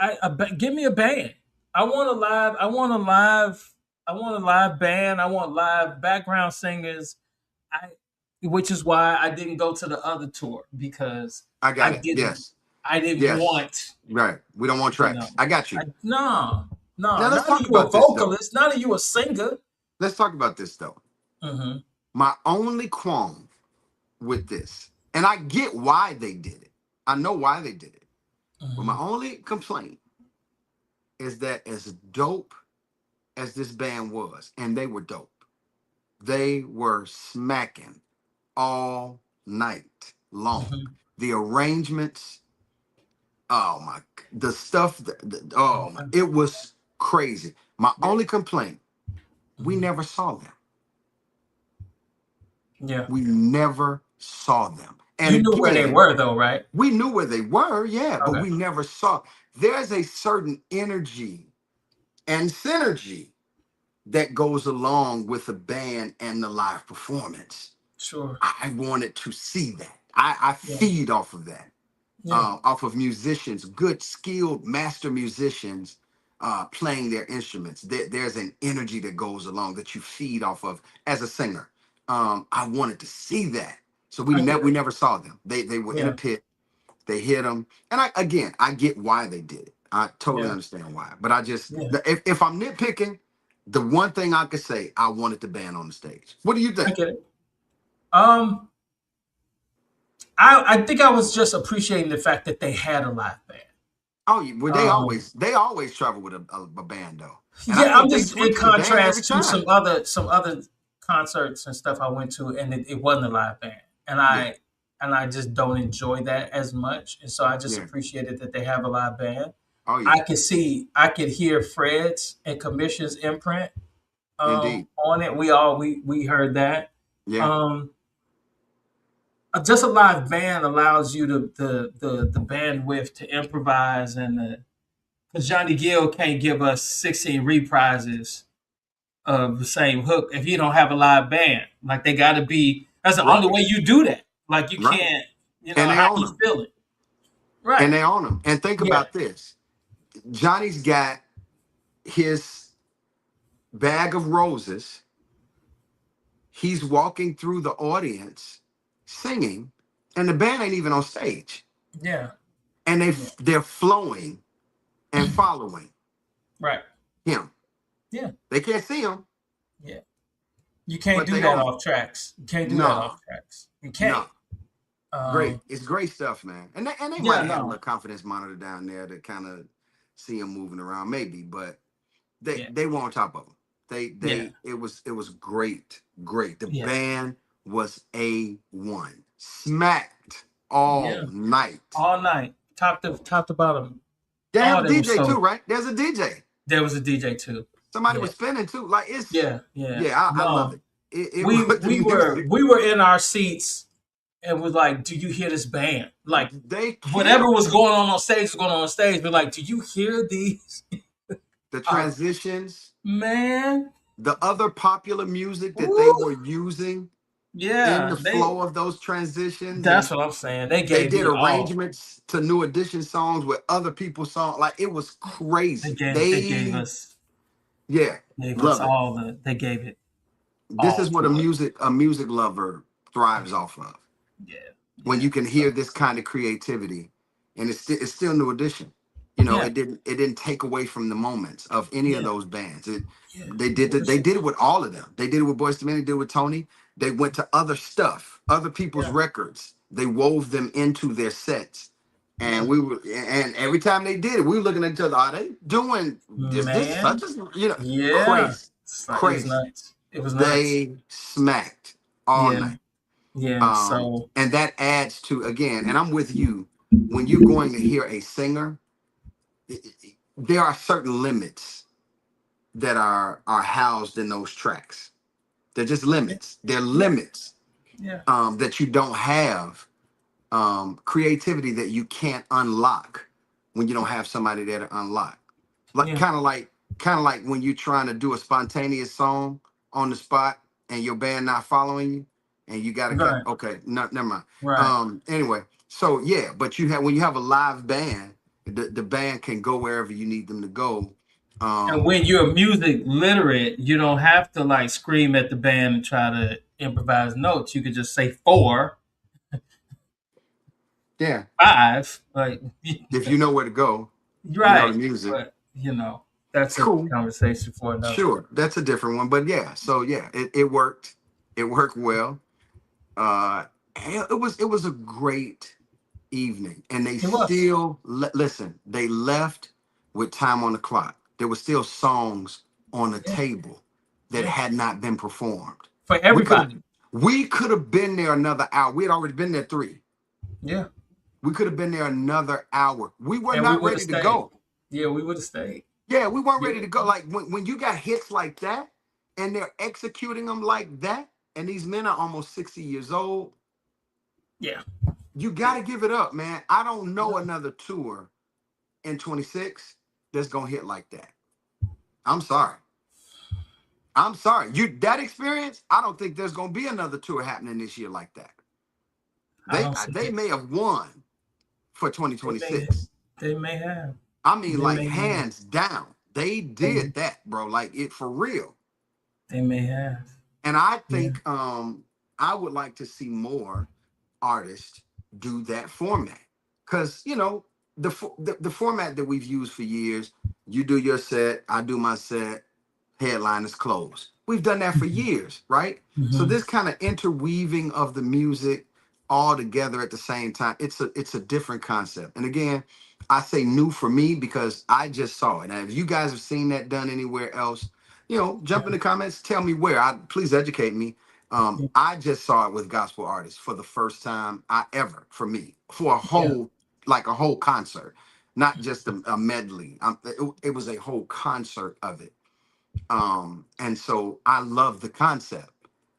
Give me a band. I want a live. I want a live. I want a live band. I want live background singers. I, which is why I didn't go to the other tour because I I got it. didn't. Yes, I didn't yes. want. Right. We don't want You know. tracks. I got you. No. Now No. let's Not that talk you a about this though. vocalist. Not that you a singer. Let's talk about this though. Mm-hmm. My only qualm with this, and I get why they did it. I know why they did it. But Mm-hmm. my only complaint is that as dope as this band was, and they were dope, they were smacking all night long. Mm-hmm. The arrangements, oh my, the stuff, oh my, it was crazy. My Yeah. only complaint, we Mm-hmm. never saw them. Yeah. We never saw them. And You knew where they again, were though, right? we knew where they were, yeah, but Okay. we never saw. There's a certain energy and synergy that goes along with the band and the live performance. Sure. I wanted to see that. I Yeah. feed off of that, Yeah. off of musicians, good, skilled master musicians playing their instruments. There's an energy that goes along that you feed off of as a singer. I wanted to see that. So I get we it. never saw them. They were in a Yeah. pit. They hit them, and I get why they did it. I totally Yeah. understand why. But I just Yeah. if I'm nitpicking, the one thing I could say, I wanted the band on the stage. What do you I think? get it. Um, I think I was just appreciating the fact that they had a live band. Oh, well, Um, they always travel with a band though, and I yeah, I'm think they just in switch the band every contrast to time. some other concerts and stuff I went to, and it wasn't a live band, and Yeah, I just don't enjoy that as much, and so I just yeah. appreciated that they have a live band. Oh yeah, I could hear Fred's and Commission's imprint indeed. on it. We heard that. Yeah, Um, just a live band allows you the bandwidth to improvise and because Johnny Gill can't give us 16 reprises of the same hook if you don't have a live band. Like they got to be. That's the only right, way you do that. Like you right. can't. And they How own you them. feeling? And Right. they own them. And think Yeah. about this: Johnny's got his bag of roses. He's walking through the audience singing, and the band ain't even on stage, Yeah. and Yeah. they're flowing and following Right. him. Yeah. They can't see him, Yeah. You can't but do they that own him. off tracks. You can't do that No, off tracks. You can't. no. Great. Um, It's great stuff, man. And they might yeah. have had a No. little confidence monitor down there to kind of see him moving around, maybe, but Yeah. they were on top of him. Yeah. It was great, great. The Yeah. band was A1. Smacked all Yeah. night. All night, top to bottom. They have Oh, a they were DJ too, so. right? There's a DJ. There was a DJ too. Somebody Yeah. was spinning too. Like it's Yeah. Yeah. yeah, I love No. it. It was the music. We were in our seats and was like, "Do you hear this band?" Like They whatever killed was going on stage was going on stage. But like, do you hear these? the Uh, transitions, man, the other popular music that they woo, were using in yeah, the flow of those transitions, that's and what I'm saying. They they gave did it all. arrangements to New Edition songs with other people's songs. Like it was They crazy. gave they gave They, us yeah, love it. all the they gave it This all is what to us. a music lover thrives off of. Yeah, When yeah. you can hear this kind of creativity, and it's still New Edition. You know, Yeah, it didn't take away from the moments of any of yeah, those bands. yeah. They did it with all of them. They did it with Boyz II Men. They did it with Tony. They went to other stuff, other people's Yeah, records. They wove them into their sets, yeah. and and every time they did it, we were looking at each other. Are they doing this such Man, as you know yeah. crazy, It's like, it was crazy? nuts. It was nuts. They smacked all Yeah, night. yeah. So And that adds to, again, and I'm with you, when you're going to hear a singer, there are certain limits that are housed in those tracks. They're just yeah, limits. They're yeah, limits yeah. that you don't have, creativity that you can't unlock when you don't have somebody there to unlock. Like Yeah. kind of like when you're trying to do a spontaneous song on the spot and your band not following you, and you got to cut. Right, Okay, no, never mind. right. Anyway, so yeah, but you have when you have a live band, the band can go wherever you need them to go. And Um, when you're music literate, you don't have to like scream at the band and try to improvise notes. You could just say four, yeah, five, like if you know where to go, you know the right. music. But that's a Cool. conversation for another day. Sure, that's a different one, but yeah. So yeah, it worked. It worked well. And it was a great evening, and they It was. still listen. They left with time on the clock. There were still songs on the Yeah, table that yeah. had not been performed. For We could have everybody. we could have been there another hour. We had already been there 3. Yeah. We could have been there another hour. We were And we not would have ready to stayed. go. Yeah, we would have stayed. Yeah, we weren't ready Yeah. to go. Like when you got hits like that, and they're executing them like that, and these men are almost 60 years old. Yeah. You got to give it up, man. I don't know another tour in 26 that's gonna hit like that. I'm sorry. I'm sorry. You that experience, I don't think there's gonna be another tour happening this year like that. I don't see They it. may have won for They may 2026. they may have. I mean, They like may have. hands down. They They, did that, bro. Like it for real. they may have. And I Yeah. think I would like to see more artists do that format. Cause you know, the format that we've used for years, you do your set, I do my set, headline is closed. We've done that for Mhm. years, right? So Mhm. this kind of interweaving of the music all together at the same time, it's a different concept. And again, I say new for me because I just saw it. Now, if you guys have seen that done anywhere else, you know, jump in the comments, tell me where. Please educate me. Yeah. I just saw it with gospel artists for the first time I ever for me for a Yeah. whole like a whole concert, not just a medley. It was a whole concert of it. And so I love the concept.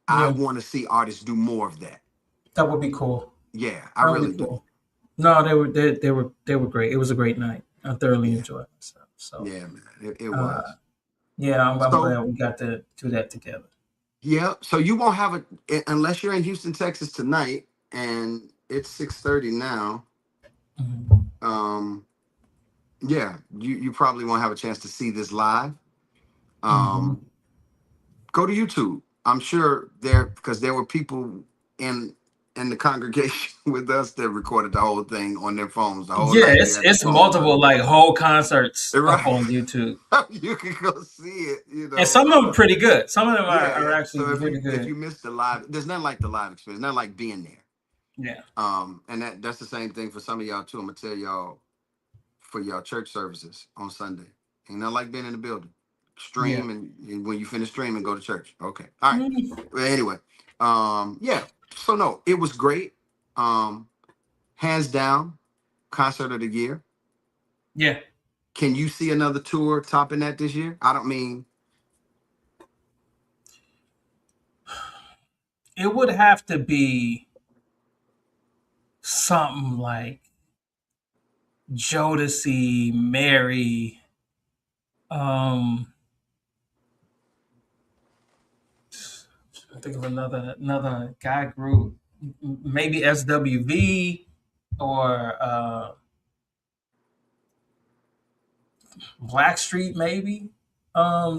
I Yeah. want to see artists do more of that. That would be cool. Yeah, I That would really be do. cool. No, they were great. It was a great night. I thoroughly Yeah, enjoyed myself. So yeah, man, it uh, was. yeah, I'm So glad we got to do that together. yeah, so you won't have unless you're in Houston, Texas tonight, and it's 6:30 now. Mhm. Um, yeah, you probably won't have a chance to see this live. Mhm. Um, go to YouTube. I'm sure there because there were people in in the congregation with us that recorded the whole thing on their phones the whole Yeah, night. They it's had their it's phones multiple running. like whole concerts up Right. on YouTube, You can go see it, you and know. some of them are pretty good. Some of them Yeah, are yeah. actually So really if good. you missed the live, there's nothing like the live experience, nothing like being there. Yeah, And that's the same thing for some of y'all too. I'm gonna tell y'all for y'all church services on Sunday. Ain't nothing like being in the building. yeah. Stream and when you finish streaming, go to church. Okay. All right. Mm. Well, anyway, yeah. So no, it was great. Um, Hands down, concert of the year. Yeah, Can you see another tour topping that this year? I don't mean it would have to be. something like Jodeci, Mary, um, I think of another guy group, maybe SWV or Blackstreet, maybe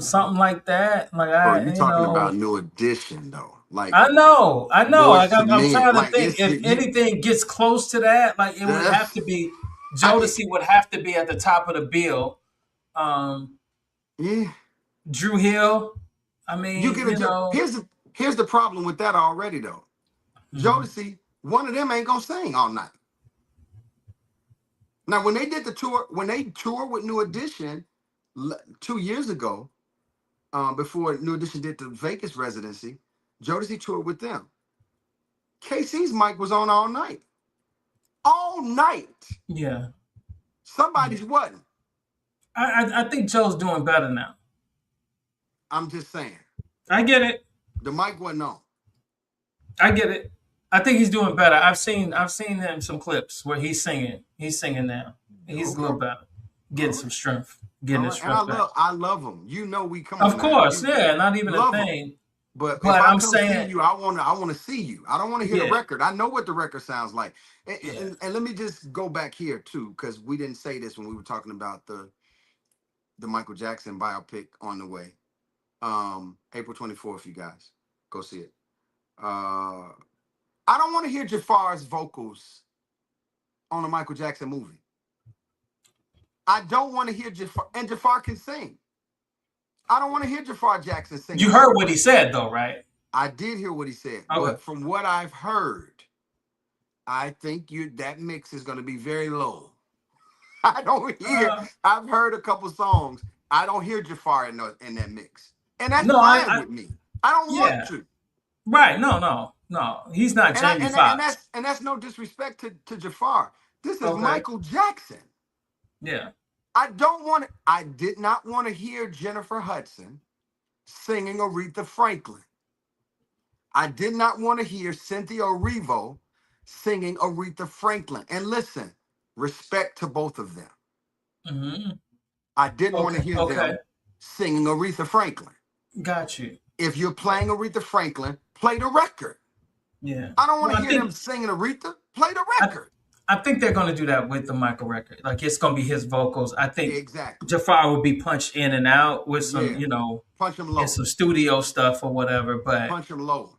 something like that. Like Bro, you I, talking about New Edition though? Like I know. Boys Like to I'm Men? trying to Like think it's if anything gets close to that, like it would uh, have to be I can Jodeci would have to be at the top of the bill. Um, yeah. Drew Hill. I You mean, can adjust. Here's the problem with that already though. mhm. Jodeci, one of them ain't gonna sing all night. Now, when they did the tour, when they toured with New Edition 2 years ago, before New Edition did the Vegas residency, Jodeci toured with them. KC's mic was on all night. All night. Yeah. Somebody's wasn't. I think Joe's doing better now. I'm just saying. I get it. The mic wasn't on. I get it. I think he's doing better. I've seen him some clips where he's singing. He's singing now. He's a Okay. little better, All getting right. some strength, All getting his right. And I strength back. love them. You know we come Of on now. course, You yeah, not even a love them. thing. But if But I I'm come see saying, you, I wanna see you. I don't want to hear the yeah, record. I know what the record sounds like. And, yeah, and let me just go back here too, because we didn't say this when we were talking about the Michael Jackson biopic on the way. April 24th, you guys. Go see it. I don't want to hear Jafar's vocals on a Michael Jackson movie. I don't want to hear Jafar, and Jafar can sing. I don't want to hear Jafar Jackson singing you on heard the what he way. said though, right? I did hear what he said, Okay. but from what I've heard, I think that mix is going to be very low. I don't hear. Uh, I've heard a couple songs. I don't hear Jafar in that mix, and that's no, fine with me. I don't want yeah, to. right. No. He's not And I, Jamie and and Foxx. that's no disrespect to Jafar. This is Okay. Michael Jackson. Yeah. I don't want. I did not want to hear Jennifer Hudson singing Aretha Franklin. I did not want to hear Cynthia Erivo singing Aretha Franklin. And listen, respect to both of them. Hmm. I didn't want to Okay. hear Okay. them singing Aretha Franklin. Got you. If you're playing Aretha Franklin, play the record. Yeah. I don't want Well, to hear them singing Aretha. Play the I, record. I think they're going to do that with the Michael record. Like it's going to be his vocals. I think Exactly. Jafar will be punched in and out with some, Yeah. Punch them and lower. some studio stuff or whatever. But Punch them lower.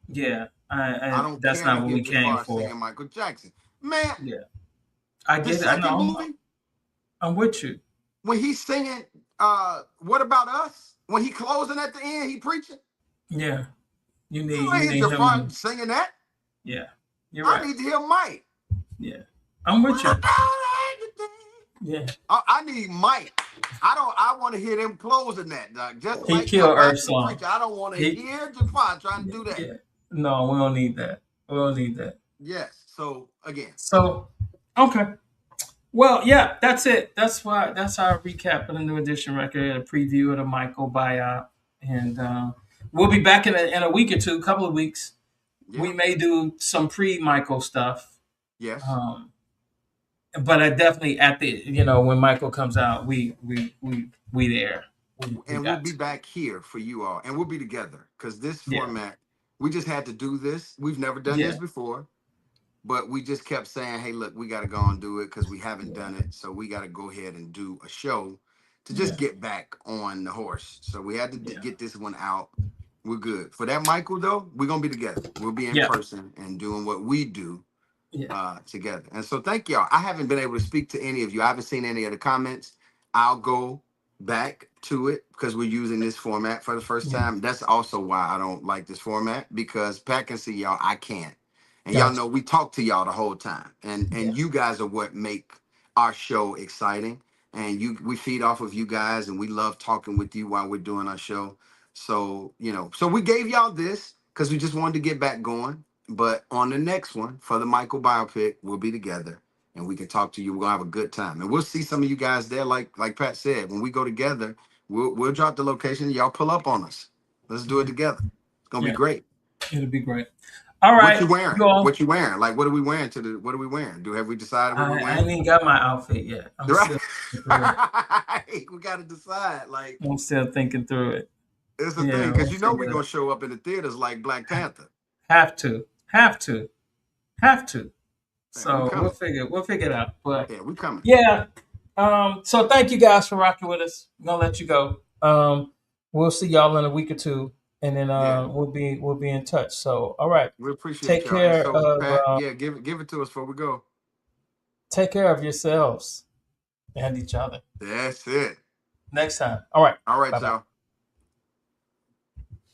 yeah, I don't that's care to not what hear we came Jafar for. singing Michael Jackson. Man, Yeah, I the get it. I second know. movie, I'm with you. when he's singing What About Us? When he closing at the end, he preaching. Yeah, you You need ain't you hear need Jafar him. singing that. Yeah, you're I right. need to hear Mike. Yeah, I'm with you. Yeah, I need Mike. I want to hear them closing that, dog. Just he like killed Earth Habakkuk song. preacher. I don't want to He hear Jafar trying to do that. yeah. No, we don't need that. We don't need that. Yes. So again, So okay. Well, yeah, that's it. That's our recap of the New Edition record, a preview of the Michael buyout, and we'll be back in a week or two, couple of weeks. yeah, We may do some pre-Michael stuff, yes. um, but I definitely at the when Michael comes out, we there. We And we'll got be to. back here for you all, and we'll be together because this Yeah, format, we just had to do this. We've never done this yeah, before, but we just kept saying, "Hey, look, we got to go and do it because we haven't yeah, done it. So we got to go ahead and do a show to just yeah, get back on the horse." So we had to yeah, get this one out. We're good for that, Michael. Though we're gonna be together. We'll be in yeah, person and doing what we do yeah, together. And so thank y'all. I haven't been able to speak to any of you. I haven't seen any of the comments. I'll go back to it because we're using this format for the first yeah. time. That's also why I don't like this format because Pat can see y'all. I can't. And y'all Gotcha. know we talk to y'all the whole time. Yeah, And you guys are what make our show exciting. And we feed off of you guys and we love talking with you while we're doing our show. So, so we gave y'all this because we just wanted to get back going. But on the next one for the Michael biopic, we'll be together and we can talk to you. We're gonna have a good time, and we'll see some of you guys there. Like Pat said, when we go together, we'll drop the location. Y'all pull up on us. Let's do it yeah, together. It's gonna be yeah. great. It'll be great. All What you right, wearing? you all. What you wearing? Like, what are we wearing to the? What are we wearing? Do have we decided what we're I wearing? ain't even got my outfit yet. I'm Right. still thinking through it. We got to decide. Like, I'm still thinking through it. it's the thing Yeah, because we'll you know we're figure it gonna out. show up in the theaters like Black Panther. Have to, have to, have to. Man, we So coming. we'll figure it out. But Yeah, we coming. yeah. So thank you guys for rocking with us. I'm gonna let you go. We'll see y'all in a week or two, and then Yeah, we'll be in touch. So all right. we appreciate Take y'all. And care so, of Pat, yeah, give it to us before we go. take care of yourselves and each other. That's it. Next time. All right. All right, Bye bye. y'all.